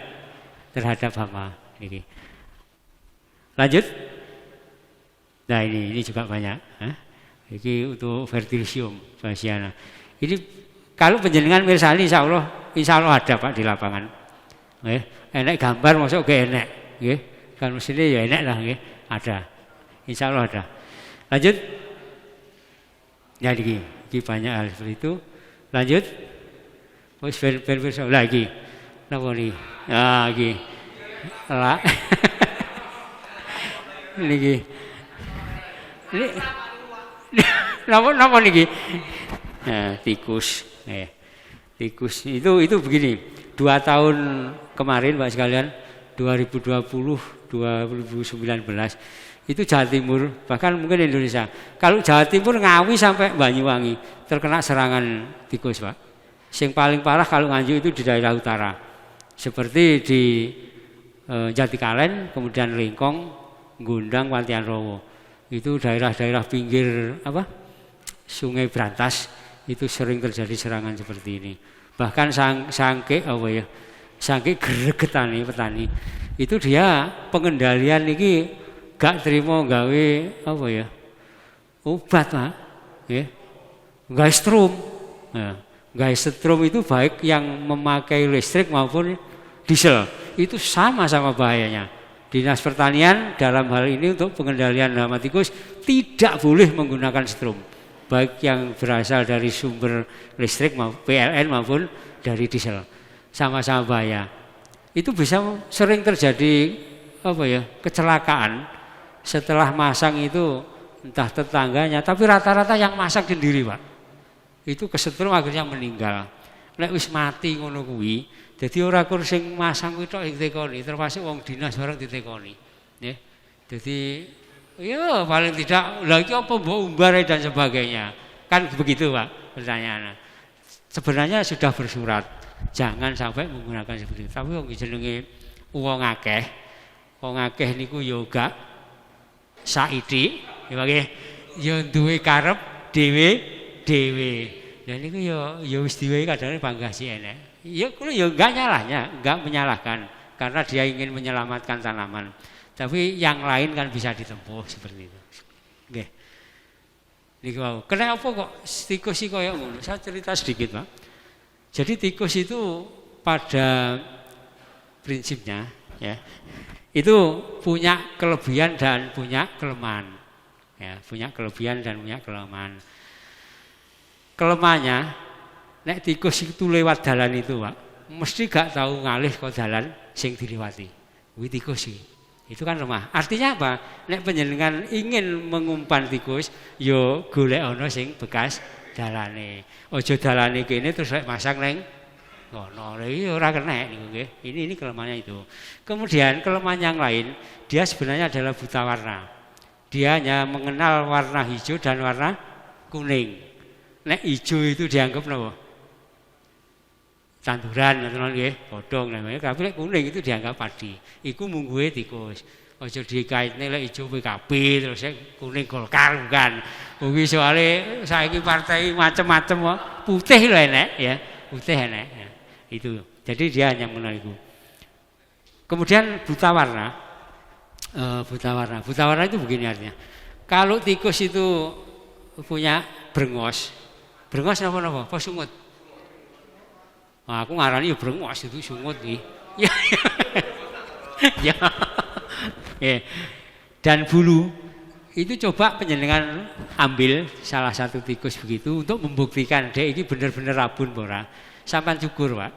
terhadap hama. Ini. Lanjut. Nah ini juga banyak. Ini untuk fertilisium Basiana. Ini kalau penjenengan mirsani insya Allah ada Pak di lapangan. Enek gambar masuk ke enek. Kan mestinya ya enek lah. Ada. Insya Allah ada. Lanjut. Ya ini banyak hal seperti itu. Lanjut. Wis verso lagi. Napa nih? Ah iki. Lah. Niki. Ini napa niki? Nah, tikus. Tikus itu begini. 2 tahun kemarin Pak sekalian, 2020, 2019 itu Jawa Timur, bahkan mungkin Indonesia. Kalau Jawa Timur Ngawi sampai Banyuwangi terkena serangan tikus Pak. Yang paling parah kalau Nganjuk itu di daerah utara. Seperti di Jatikalen, kemudian Lingkong, Gundang, Wantian Rowo. Itu daerah-daerah pinggir Sungai Brantas itu sering terjadi serangan seperti ini. Bahkan sangke gregetane petani. Itu dia pengendalian ini gak terima gawe obat Pak. Gawe strom. Gawe strom itu baik yang memakai listrik maupun diesel. Itu sama-sama bahayanya. Dinas Pertanian dalam hal ini untuk pengendalian hama tikus tidak boleh menggunakan strom, baik yang berasal dari sumber listrik PLN maupun dari diesel, sama-sama bahaya. Itu bisa sering terjadi kecelakaan setelah masang itu, entah tetangganya, tapi rata-rata yang masang sendiri Pak. Itu kesetrum akhirnya meninggal. Nek wis mati ngono kuwi, dadi ora kur sing masang kuwi tok ditekoni, termasuk wong dinas barang ditekoni. Nggih. Dadi ya paling tidak lagi apa mbok umbare dan sebagainya. Kan begitu Pak pertanyaannya. Sebenarnya sudah bersurat, jangan sampai menggunakan seperti itu. Tapi wong jenenge wong akeh niku ya gak saithik, ya nggih. Ya duwe karep dhewe. Dan niku ya wis diwehi kadang bangga sih enek. Ya kulo ya enggak menyalahkan karena dia ingin menyelamatkan tanaman. Tapi yang lain kan bisa ditempuh seperti itu. Nggih. Niku wau. Kenapa kok tikus iki koyo ngono? Saya cerita sedikit, Pak. Jadi tikus itu pada prinsipnya ya, itu punya kelebihan dan punya kelemahan. Ya, punya kelebihan dan punya kelemahan. Kelemahannya, nek tikus itu lewat dalan itu, Pak, mesti gak tahu ngalih ke dalan sing dilewati. Kuwi tikus iki. Itu kan lemah. Artinya apa? Nek panjenengan ingin mengumpan tikus, yo golek ana sing bekas dalane. Aja dalane kene terus lek masang ning ngono. Iki ora kena niku nggih. Ini kelemahannya itu. Kemudian kelemahan yang lain, dia sebenarnya adalah buta warna. Dia hanya mengenal warna hijau dan warna kuning. Nek hijau itu dianggap napa? Tanduran atau nggih, godhong namanya. Tapi nek kuning itu dianggap padi. Iku mungguhe tikus. Aja dikaitne lek ijo PKB terus kuning Golkar bukan. Kuwi soalé saiki partai macam-macam kok. Putih lho enek ya, putih enek. Ya. Itu. Jadi dia hanya mengenal itu. Kemudian buta warna. Buta warna itu begini artinya. Kalau tikus itu punya brengos napa-napa? Apa sungut? Nah, aku ngarani ya brengos itu sungut iki. Ya. Ya. Dan bulu itu coba penjenengan ambil salah satu tikus begitu untuk membuktikan dek ini bener-bener rabun ora. Sampai cukur, Pak.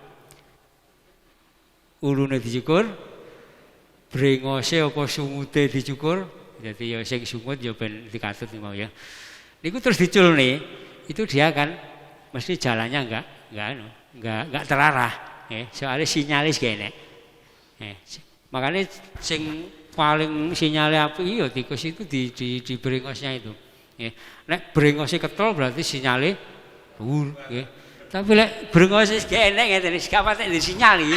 Ulune dicukur, brengose apa sungute dicukur. Jadi ya sing sungut ya ben dikatut mau ya. Niku terus diculne, itu dia kan mesti jalannya enggak terarah, soalnya sinyalis kene. Makanya sing paling sinyalnya apik ya tikus itu di brengosnya itu. Nek brengosnya ketol berarti sinyalnya dhuwur, nggih. Tapi lek brengosnya gak enek ngeten iki gak patek disinyali.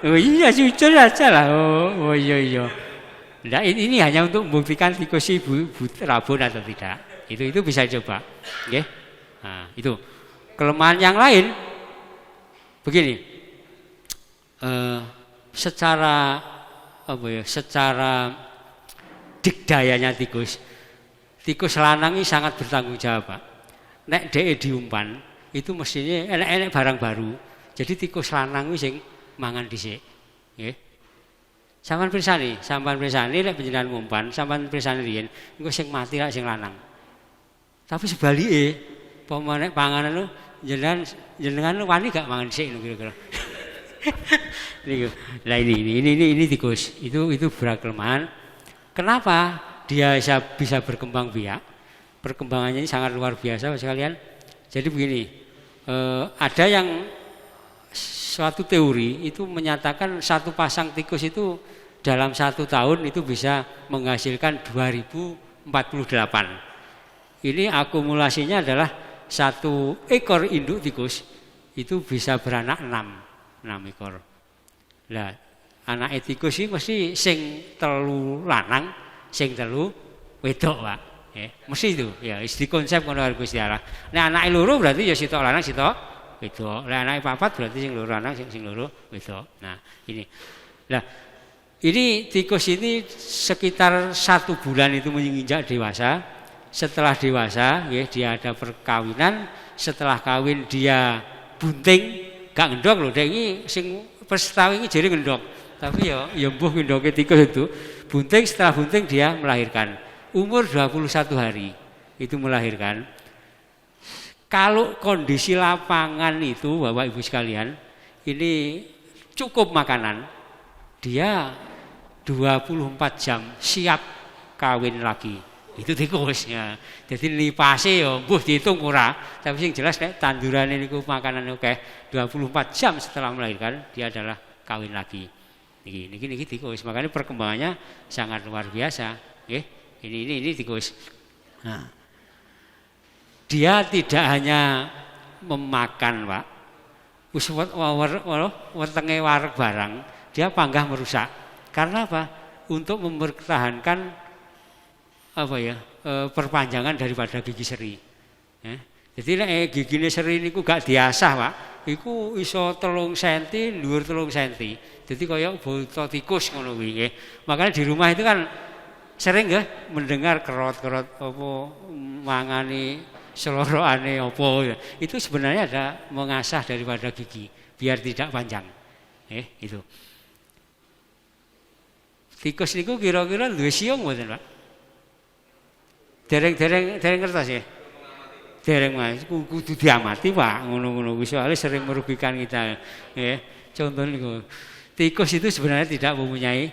Oh iya jujur aja lah. Oh iya. Nah, ini hanya untuk membuktikan tikus ibu rabun atau tidak. Itu bisa coba. Nggih. Nah, itu. Kelemahan yang lain begini. Secara dikdayanya tikus lanang ini sangat bertanggung jawab, Pak. Nek dhek diumpan itu mestinya enek barang baru. Jadi tikus lanang ini sing mangan dhisik. Nggih. Sampeyan pirsani lek panjenengan ngumpan, sampeyan pirsani riyen, engko sing mati lak sing lanang. Tapi sebalike, apa nek panganan lu jenengan wani gak mangan dhisik kira-kira. Nah ini tikus. Itu berkelemahan. Kenapa dia bisa berkembang biak? Perkembangannya ini sangat luar biasa sekalian. Jadi begini, ada yang suatu teori itu menyatakan satu pasang tikus itu dalam 1 tahun itu bisa menghasilkan 2048. Ini akumulasinya adalah 1 ekor induk tikus itu bisa beranak 6 ekor. Lah anak tikus ini mesti sing 3 lanang, sing 3 wedok, Pak. Mesti itu. Ya, isti konsep ngono karo Gusti Allah. Nek anake loro berarti ya sitok lanang, sitok wedok. Lah anake 4 berarti sing 2 lanang, sing 2 wedok. Nah, ini. Lah ini tikus ini sekitar 1 bulan itu menginjak dewasa. Setelah dewasa, ya, dia ada perkawinan. Setelah kawin dia bunting, gak ngendok loh. Dia ini sing persetahun ini jadi ngendok. Tapi ya mbuh ngendoknya tikus itu bunting. Setelah bunting dia melahirkan. Umur 21 hari itu melahirkan. Kalau kondisi lapangan itu Bapak Ibu sekalian, ini cukup makanan, dia 24 jam siap kawin lagi. Itu tikus ya. Jadi lipase ya mbuh dihitung ora, tapi sing jelas nek tandurane niku makanan oke, 24 jam setelah melahirkan dia adalah kawin lagi. Niki tikus. Makanya perkembangannya sangat luar biasa, nggih. Ini tikus. Nah, dia tidak hanya memakan, Pak. Wis wetenge wareg barang, dia panggah merusak. Karena apa? Untuk mempertahankan perpanjangan daripada gigi seri. Jadi nek gigine seri niku gak diasah, Pak. Iku iso 3 cm, dhuwur 3 cm. Jadi kaya boto tikus ngono kuwi nggih. Makanya di rumah itu kan sering nggih mendengar kerot-kerot apa mangani seloroane apa. Itu sebenarnya ada mengasah daripada gigi biar tidak panjang. Itu. Tikus niku kira-kira duwe siung mboten, Pak? Dereng kertas ya. Dereng Mas, kudu diamati, Pak. Ngono-ngono kuwi soalnya sering merugikan kita. Contoh niku. Tikus itu sebenarnya tidak mempunyai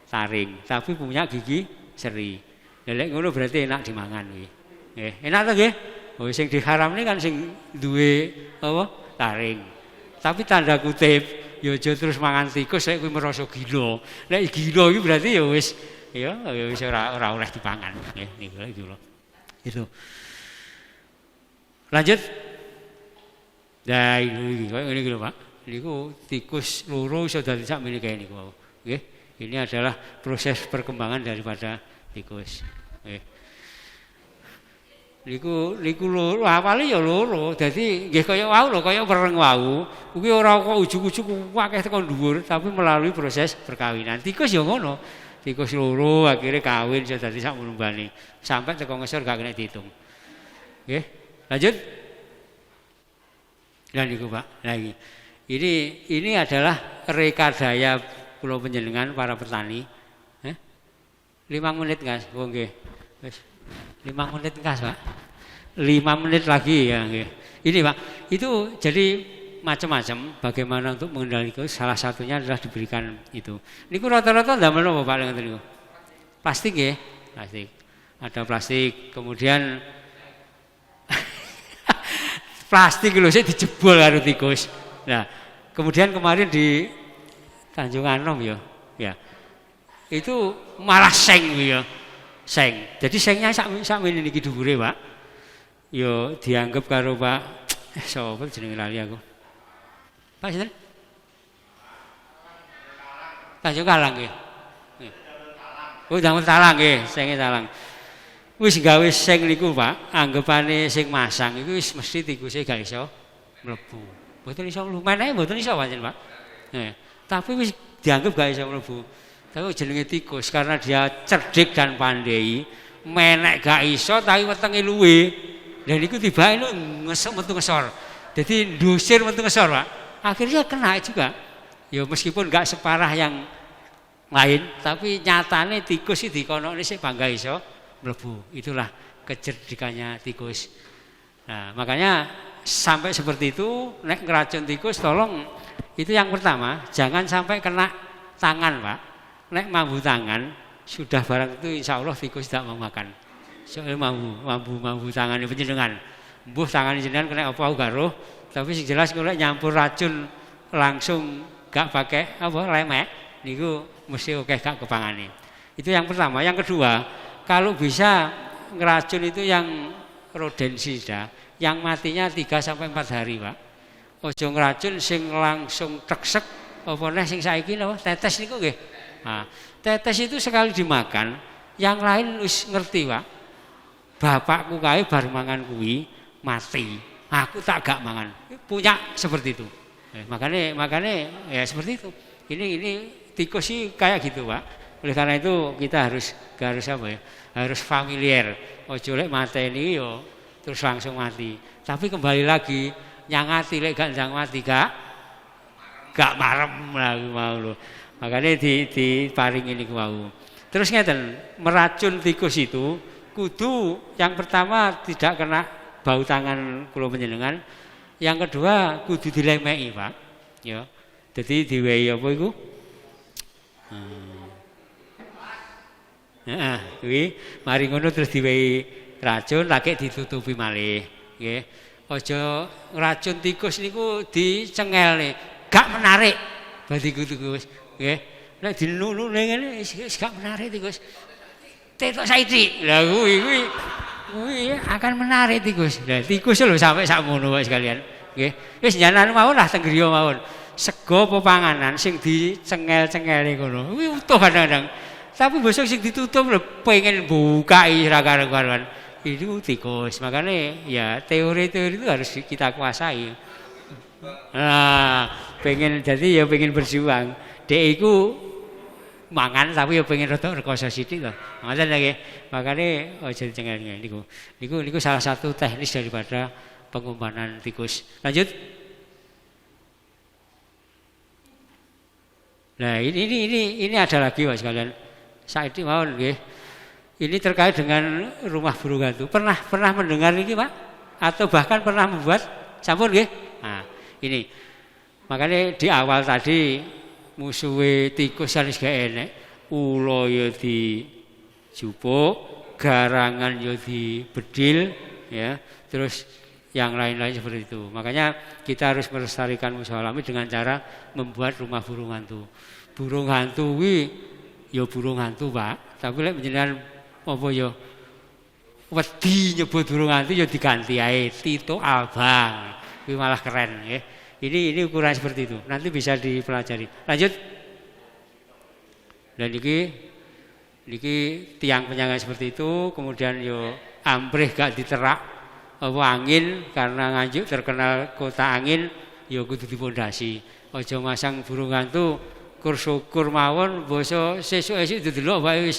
taring, tapi punya gigi seri. Lek ngono berarti enak dimangan kuwi. Enak to nggih? Oh sing diharamne kan sing duwe apa? Taring. Tapi tanda kutip ya aja terus mangan tikus lek kuwi merasa gila. Lek gila iki berarti ya wis ora oleh dipangan. Nggih niku lho. Itu. Lanjut. Nah ini lho Pak. Niku tikus loro iso dadi sak meniki niku. Nggih. Ini adalah proses perkembangan daripada tikus. Nggih. Niku loro, awale ya loro. Dadi nggih kaya wau lho, kaya wereng wau. Kuwi ora kok ujug-ujug akeh tekan dhuwur, tapi melalui proses perkawinan. Tikus ya ngono. Tikus loro akhirnya kawin iso dadi sak mulumbane. Sampai teko ngesor gak kena dihitung. Nggih. Lanjut. Lah niku Pak. Lah ini adalah rekadaya kula panjenengan para petani. 5 menit Mas. Oh nggih. Wis 5 menit Mas, Pak. 5 menit lagi ya nggih. Ini Pak, itu jadi macam-macam bagaimana untuk mengendalikan, salah satunya adalah diberikan itu. Niku rata-rata ndamel napa Pak ngoten niku? Plastik nggih, plastik. Ada plastik, kemudian plastik lho sik dijebol karo tikus. Nah, kemudian kemarin di Tanjung Anom ya. Itu malah seng ya. Seng. Jadi sengnya sak niki dhuwure, Pak. Yo dianggap karo Pak sapa jenenge lali aku. Pak sinten? Tanjung Kalang nggih. Oh, Tanjung Talang nggih, senge Talang. Wis gawe seng niku, Pak, anggapane sing masang iku wis mesti tikuse gak iso mlebu. Mboten iso mlebu, meneh mboten iso pancen, Pak. Tapi wis dianggap gak iso mlebu. Tapi jenenge tikus karena dia cerdik dan pandai, menek gak iso tapi wetenge luwe. Lah niku tibake metu ngesor. Jadi ndusir metu ngesor, Pak. Akhirnya kena juga. Ya meskipun gak separah yang lain, tapi nyatane tikus iki dikonokne sik bangga iso mlebu. Itulah kecerdikannya tikus. Nah, makanya sampai seperti itu, nek ngeracun tikus tolong itu yang pertama, jangan sampai kena tangan, Pak. Nek mambu tangan, sudah barang itu insya Allah tikus tidak mau makan. Soalnya mambu tangan itu penjenengan. Mbuh tangan jenengan kena apa gak roh, tapi sing jelas kalau nyampur racun langsung gak pakai apa lemek, niku mesti oke gak kepangane. Itu yang pertama. Yang kedua, kalau bisa ngeracun itu yang rodensida, yang matinya 3 sampai 4 hari, Pak. Ojo ngeracun sing langsung teksek apa neh sing saiki napa tetes niku nggih. Nah, tetes itu sekali dimakan, yang lain wis ngerti, Pak. Bapakku kae bar mangan kuwi mati. Aku tak gak mangan. Punya seperti itu. Makanya ya seperti itu. Ini tikus sih kayak gitu, Pak. Oleh karena itu kita harus apa ya? Harus familiar. Ojo lek mateni yo terus langsung mati. Tapi kembali lagi nyangati lek gak njang mati gak marem lagi mau lho. Makanya diparingi niku wau. Terus ngeten, meracun tikus itu kudu yang pertama tidak kena bau tangan kula panjenengan. Yang kedua kudu dilemeki, Pak. Ya. Jadi diwehi apa iku? Kuwi mari ngono terus diwehi racun lagi ditutupi malih, nggih. Aja racun tikus niku dicengelne, gak menarik. Badi tikus, nggih. Nek dinunu ngene wis gak menarik tikus. Tetok saiki. Lah kuwi akan menarik tikus. Lah tikus lho sampai sakmono wae sekalian, nggih. Wis njanan mawon lah teng griya mawon. Sego apa panganan sing dicengel-cengeli ngono. Kuwi utuh kadang-kadang. Tapi besok sing ditutup lho pengen bukai ra karo-karuan. Itu tikus. Makanya ya teori-teori itu harus kita kuasai. Nah, pengen jadi ya pengen berjuang. Dek iku mangan tapi ya pengen rada rekoso sithik to. Ngoten nggih. Makane aja dicengel niku. Niku salah satu teknis daripada pengumbanan tikus. Lanjut. Nah, ini ada lagi Mas sekalian. Saiki mawon nggih. Ini terkait dengan rumah burung hantu. Pernah mendengar ini, Pak? Atau bahkan pernah membuat sampun nggih? Nah, ini. Makanya di awal tadi musuhe tikus sanes gak enek. Ula ya dijupuk, garangan ya dibedil, ya. Terus yang lain-lain seperti itu. Makanya kita harus melestarikan musuh alami dengan cara membuat rumah burung hantu. Burung hantu kuwi ya burung hantu, Pak. Tapi lek jenengan apa ya wedi nyebut burung hantu ya diganti ae Tito Albang. Kuwi malah keren nggih. Ini ukuran seperti itu. Nanti bisa dipelajari. Lanjut. Dan niki tiang penyangga seperti itu, kemudian yo ambrih gak diterak angin karena Nganjuk terkenal kota angin, yo kudu dipondasi. Aja masang burung hantu kur mawon basa sesuk-esuk didelok wae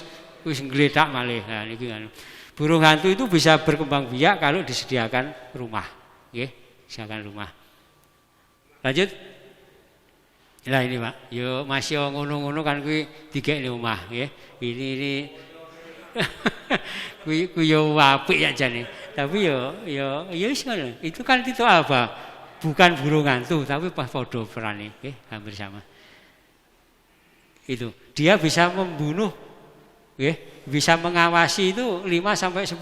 wis nggletak malih. Nah niki kan. Burung hantu itu bisa berkembang biak kalau disediakan rumah. Nggih, disediakan rumah. Lanjut. Lah ini Pak, yo masih ngono-ngono kan kuwi digekne omah nggih. Ini kuwi yo apik ya jane. Tapi yo wis ngono. Itu kan itu apa? Bukan burung hantu tapi pas padha perane nggih, hampir sama. Itu. Dia bisa membunuh nggih, bisa mengawasi itu 5 sampai 10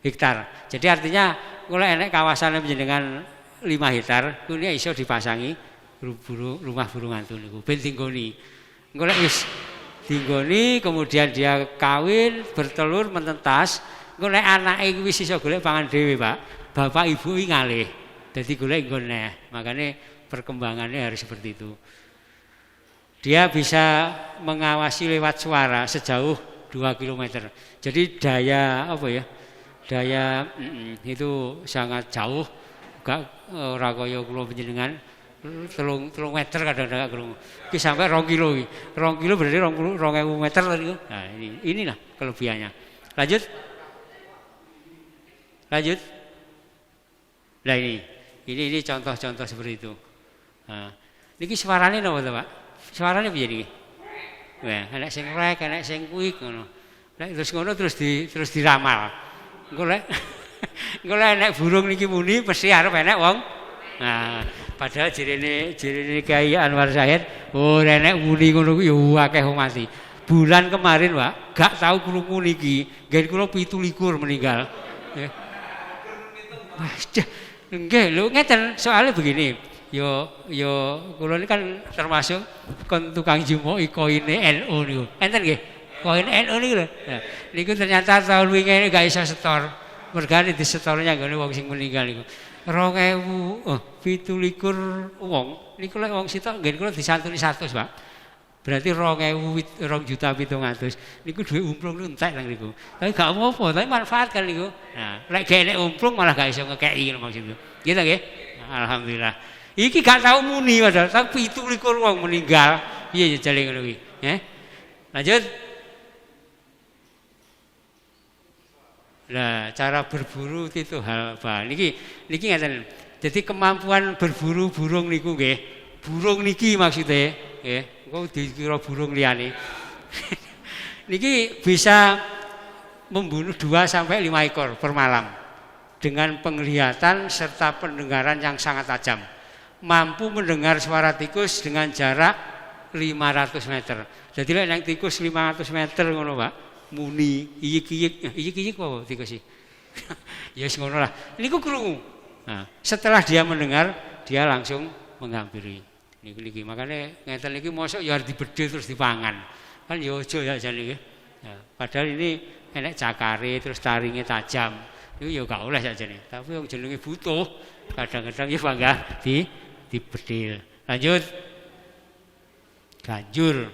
hektar. Jadi artinya kalau enek kawasan dengan 5 hektar, kuwi iso dipasangi rumah burung hantu niku ben tinggoni. Engko lek wis tinggoni kemudian dia kawin, bertelur, menetas, engko lek anake wis iso golek pangan dhewe, Pak. Bapak ibu iki ngalih. Dadi golek nggon neh. Makane perkembangannya harus seperti itu. Dia bisa mengawasi lewat suara sejauh 2 km. Jadi daya apa ya? Daya itu sangat jauh. Gak ora kaya kula panjenengan 3 meter kadang-kadang krungu. Iki sampai 2 kilo iki. 2 kilo berarti 2000 meter niku. Nah, inilah kelebihannya. Lanjut. Nah ini contoh-contoh seperti itu. Nah, niki suarane napa to, Pak? Suarane piye niki? Wah, enek sing rek, enek sing kuik ngono. Nek terus ngono terus diramal. Engko lek enek burung niki muni mesti arep enek wong. Nah, padahal jirene Kyai Anwar Syahid, oh nenek muni ngono ku ya akeh wong mati. Bulan kemarin, Pak, gak tahu krungu niki. Nggih kula 17 meninggal. Nggih. Nggih, lho ngeten soalnya begini. Yo kula ini kan termasuk kon tukang jumoki koine NU niku. Enten nggih? Koin NU niku lho. Nah, niku ternyata tahun wingi gak iso setor. Mergane disetornya nggone wong sing meninggal niku. 2017 wong niku lek wong sitok nggih kula disantuni 100, Pak. Berarti 2.700.000 niku dhuwit umplung niku entek nang niku. Tapi gak apa-apa, tapi manfaatkan niku. Nah, lek gak umplung malah gak iso ngekeki maksudku. Gitu nggih? Alhamdulillah. Iki gak tau muni padahal, tapi 17 wong meninggal. Piye jale ngono kuwi? Lanjut. Nah, cara berburu itu hal apa? Niki ngaten. Jadi kemampuan berburu burung niku nggih. Burung niki maksudnya, nggih. Engko dikira burung liyane. Niki bisa membunuh 2 sampai 5 ekor per malam dengan penglihatan serta pendengaran yang sangat tajam. Mampu mendengar suara tikus dengan jarak 500 meter. Jadi lek nang tikus 500 meter ngono, Pak. Muni iyik apa tikus iki. Ya wis ngono lah. Niku krungu. Nah, setelah dia mendengar, dia langsung menghampiri. Niki makane ngeten iki mosok ya harus dibedhe terus dipangan. Kan ya aja ya jane iki. Nah, padahal ini enek cakare terus taringnya tajam. Niku ya gak oleh sakjane. Tapi wong jenenge butuh kadang-kadang ya bangga dibedhil. Lanjut. Ganjur.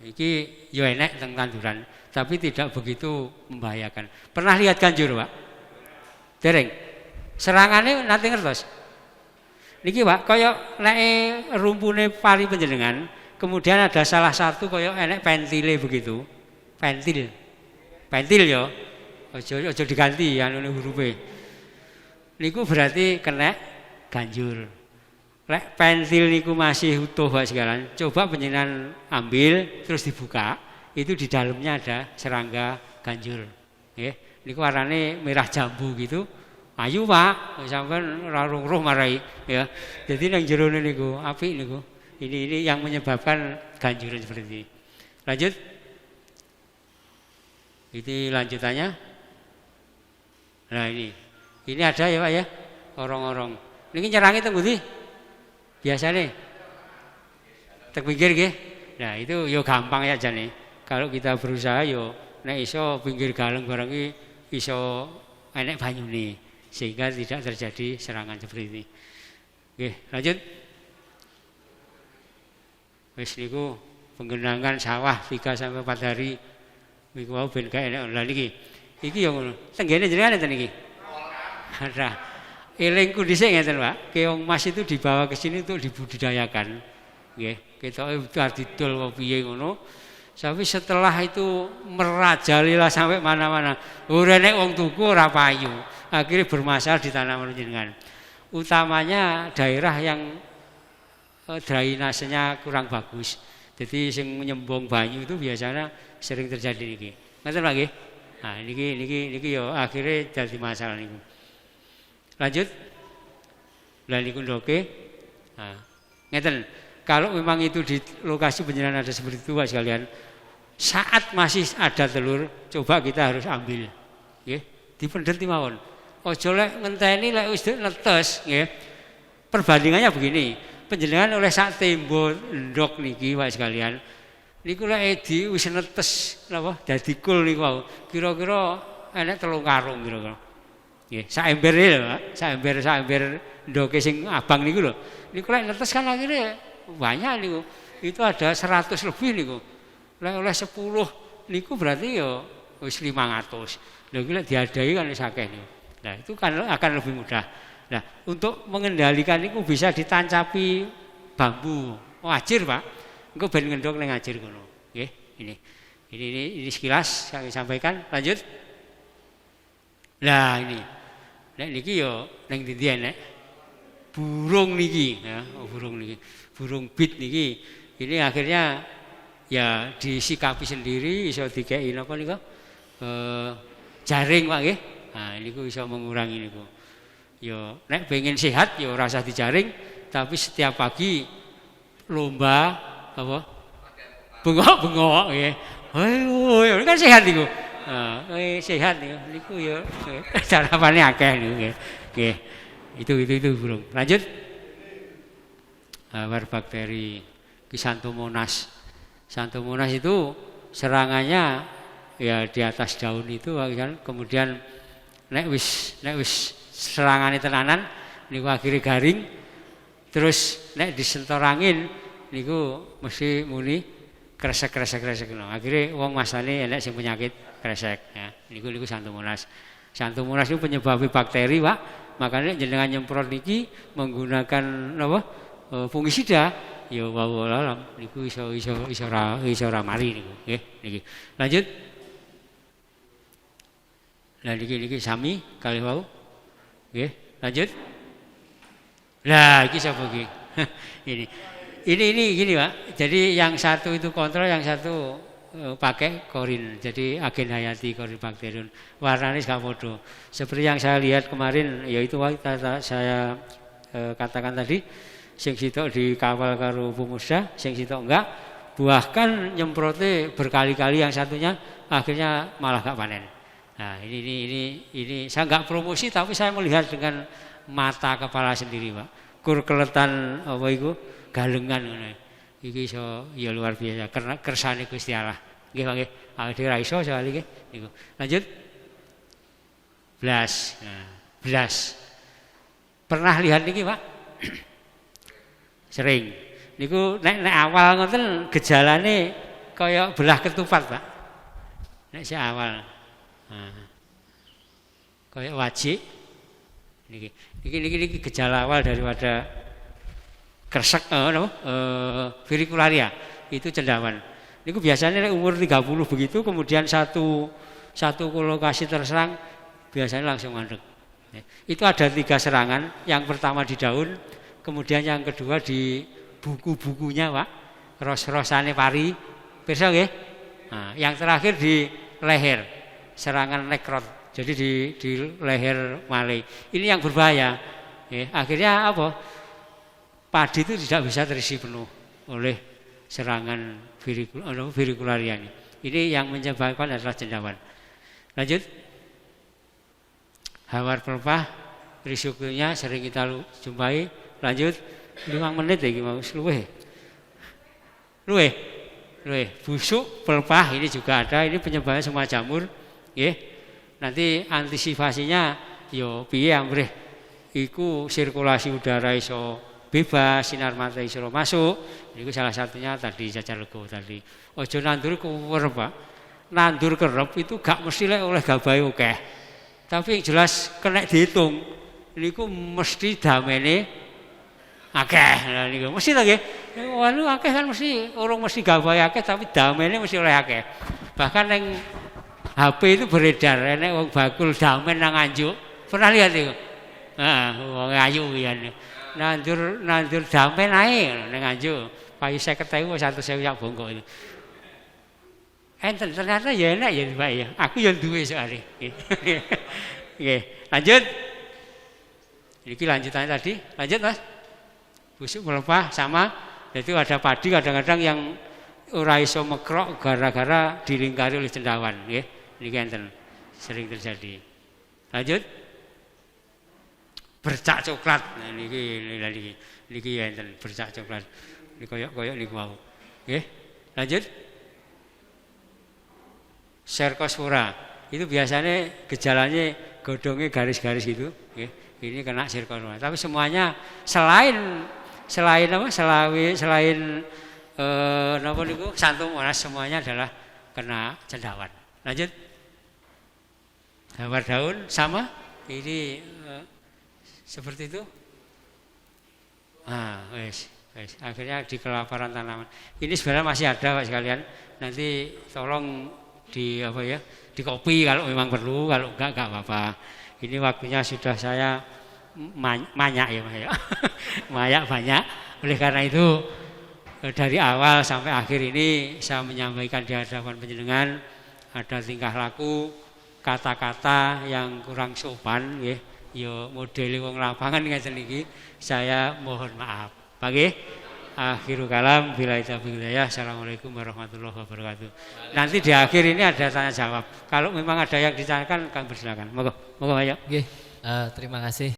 Iki ya enek teng tanduran, tapi tidak begitu membahayakan. Pernah lihat ganjur, Pak? Dereng. Serangane nanti ngertos. Niki, Pak, kaya nek rumpune pari panjenengan, kemudian ada salah satu kaya enek pentile begitu. Pentil ya. Aja diganti anune hurufe. Niku berarti kena ganjur. Lek pensil niku masih utuh Pak sekalian, coba panjenengan ambil terus dibuka, itu di dalamnya ada serangga ganjur. Nggih, niku warnane merah jambu gitu. Ayu, Pak, sampean ora roh marai ya. Jadi nang jerone niku apik niku. Ini yang menyebabkan ganjuran seperti ini. Lanjut. Ini lanjutannya. Nah ini ada ya Pak ya, orang-orang. Ini nyerangnya teng pundi? Biasanya tek pinggir nggih. Nah itu yo gampang ya jane. Kalau kita berusaha yo nek iso pinggir galeng barang iki iso enek banyune sehingga tidak terjadi serangan seperti ini. Nggih, lanjut. Wis niku penggenangan sawah 3 sampai 4 hari. Niku wau ben gak enak. Lah niki. Iki yo ngono. Tenggene jenengan enten iki. Ada. Elingku dhisik ngeten, Pak. Keong mas itu dibawa ke sini untuk dibudidayakan. Nggih, ketoke didol apa piye ngono. Tapi setelah itu merajalela sampai mana-mana. Ora nek wong tuku ora payu. Akhirnya bermasalah di tanaman jenengan. Utamanya daerah yang drainasenya kurang bagus. Jadi sing nyembong banyu itu biasanya sering terjadi niki. Ngoten Pak nggih. Nah, niki yo akhirnya jadi masalah niku. Lanjut. Lah niku ndoke. Nah, ngeten. Kalau memang itu di lokasi penjelasan ada seperti itu Pak sekalian, saat masih ada telur, coba kita harus ambil. Nggih, dipendet mawon. Aja lek ngenteni lek wis netes, nggih. Perbandingannya begini, penjenengan oleh sak tembo ndok niki Pak sekalian. Niku lek di wis netes napa dadi kul niku wau. Kira-kira enek 3 karung kira-kira. Nggih, sak ember lho, Pak. Sak ember ndoke sing abang niku lho. Niku lek netes kan akhirnya banyak niku. Itu ada 100 lebih niku. Lek oleh 10 niku berarti ya wis 500. Lha iki lek diadai kan wis akeh niku. Nah, itu kan akan lebih mudah. Nah, untuk mengendalikan niku bisa ditancapi bambu. Wajir, Pak. Engko ben ngendhok ning ajir ngono. Nggih, ini. Ini sekilas saya sampaikan. Lanjut. Nah, ini. Nek niki yo ning ndi enek burung niki ya, burung niki. Burung bit niki ini akhirnya ya disikapi sendiri iso dikei napa niku jaring Pak nggih. Nah niku iso mengurangi niku. Ya nek pengen sehat ya ora usah dijaring tapi setiap pagi lomba apa? Bengok-bengok nggih. Ayo kan sehat niku. Sehat niku ya carane akeh niku nggih. Nggih. Itu burung. Lanjut. Hawar bakteri Xanthomonas. Xanthomonas itu serangannya ya di atas daun itu kan, kemudian nek wis serangane tenanan niku akhirnya garing, terus nek disentor angin niku mesti muni kresek ngono. Akhirnya wong masane enek sing penyakit kresek ya. Niku Xanthomonas. Xanthomonas itu penyebab bakteri, Pak. Makanya jenengan nyemprot niki menggunakan apa? Fungisida ya wau alam niku iso ora mari niku nggih niki. Lanjut. Lah niki sami kalih wau. Nggih, lanjut. Lah iki sapa iki? Ini gini, Pak. Jadi yang satu itu kontrol, yang satu pakai korin. Jadi agen hayati korin bakterium. Warnanya gak podo. Seperti yang saya lihat kemarin yaitu saya katakan tadi. Sing sitok dikawal karo pemuda, sing sitok enggak, bahkan nyemprote berkali-kali yang satunya akhirnya malah gak panen. Nah, ini saya enggak promosi tapi saya melihat dengan mata kepala sendiri, Pak. Kur keletan apa iku galengan ngono. Iki iso ya luar biasa karena kersane Gusti Allah. Nggih, Pak nggih. Awake dhewe ra iso soal iki niku. Lanjut. Blas. Nah, blas. Pernah lihat niki, Pak? Sering. Niku nek awal ngoten gejalane kaya belah ketupat, Pak. Nek si awal. Nah. Kaya wajik. Niki gejala awal daripada kresek viricularia. Itu cendawan. Niku biasanya umur 30 begitu kemudian satu lokasi terserang biasanya langsung mandek. Itu ada 3 serangan. Yang pertama di daun, kemudian yang kedua di buku-bukunya, Pak, ros-rosane pari, pirsa nggih. Nah, yang terakhir di leher, serangan nekrot. Jadi di leher malih. Ini yang berbahaya. Akhirnya apa? Padi itu tidak bisa terisi penuh oleh serangan viricularia ini. Ini yang menyebabkan adalah cendawan. Lanjut. Hawar pelepah, risikonya sering kita jumpai. Lanjut 5 menit lagi mau luweh. Busuk pelepah ini juga ada, ini penyebabnya semua jamur, nggih. Nanti antisipasinya yo piye amrih iku sirkulasi udara iso bebas, sinar matahari iso masuk. Niku salah satunya tadi cacar lego tadi. Ojo nandur kuwer, Pak. Nandur kerep itu gak mesti lek oleh gabahe akeh. Tapi jelas kena dihitung. Niku mesti damene akeh. Lah niku mesti to nggih. Walu akeh kan mesti urung mesti gabahe akeh tapi damene mesti oleh akeh. Bahkan yang HP itu beredar, enek wong bakul damen nang Nganjuk. Pernah lihat itu? Heeh, wong ayu ya. Nandur damen ae nang Nganjuk. Payu 50.000 100.000 sak bongkok itu. Enten ternyata ya enak ya Pak ya. Aku yang duwe soalnya. Nggih, lanjut. Iki lanjutannya tadi. Lanjut Mas. Busuk melepah sama. Itu ada padi kadang-kadang yang ora iso mekrok gara-gara dilingkari oleh cendawan nggih. Niki enten sering terjadi. Lanjut. Bercak coklat. Nah niki enten bercak coklat. Niki koyok niku mau. Nggih. Lanjut. Serkospora itu biasanya gejalanya godongnya garis-garis gitu, ya. Ini kena serkospora. Tapi semuanya selain apa? Selain apa niku santum monas semuanya adalah kena cendawan. Lanjut. Hawar daun sama ini seperti itu. Wes. Akhirnya di kelaparan tanaman. Ini sebenarnya masih ada Pak sekalian. Nanti tolong di apa ya, di kopi kalau memang perlu, kalau enggak apa-apa. Ini waktunya sudah saya banyak ya Mas ya. banyak. Oleh karena itu dari awal sampai akhir ini saya menyampaikan di hadapan panjenengan ada tingkah laku, kata-kata yang kurang sopan nggih. Ya modele wong lapangan ngeten iki, saya mohon maaf. Nggih. Akhirul kalam bila taufiq hidayah. Assalamualaikum warahmatullahi wabarakatuh. Nanti di akhir ini ada tanya jawab. Kalau memang ada yang ditanyakan kami persilakan. Monggo ayo. Nggih, terima kasih.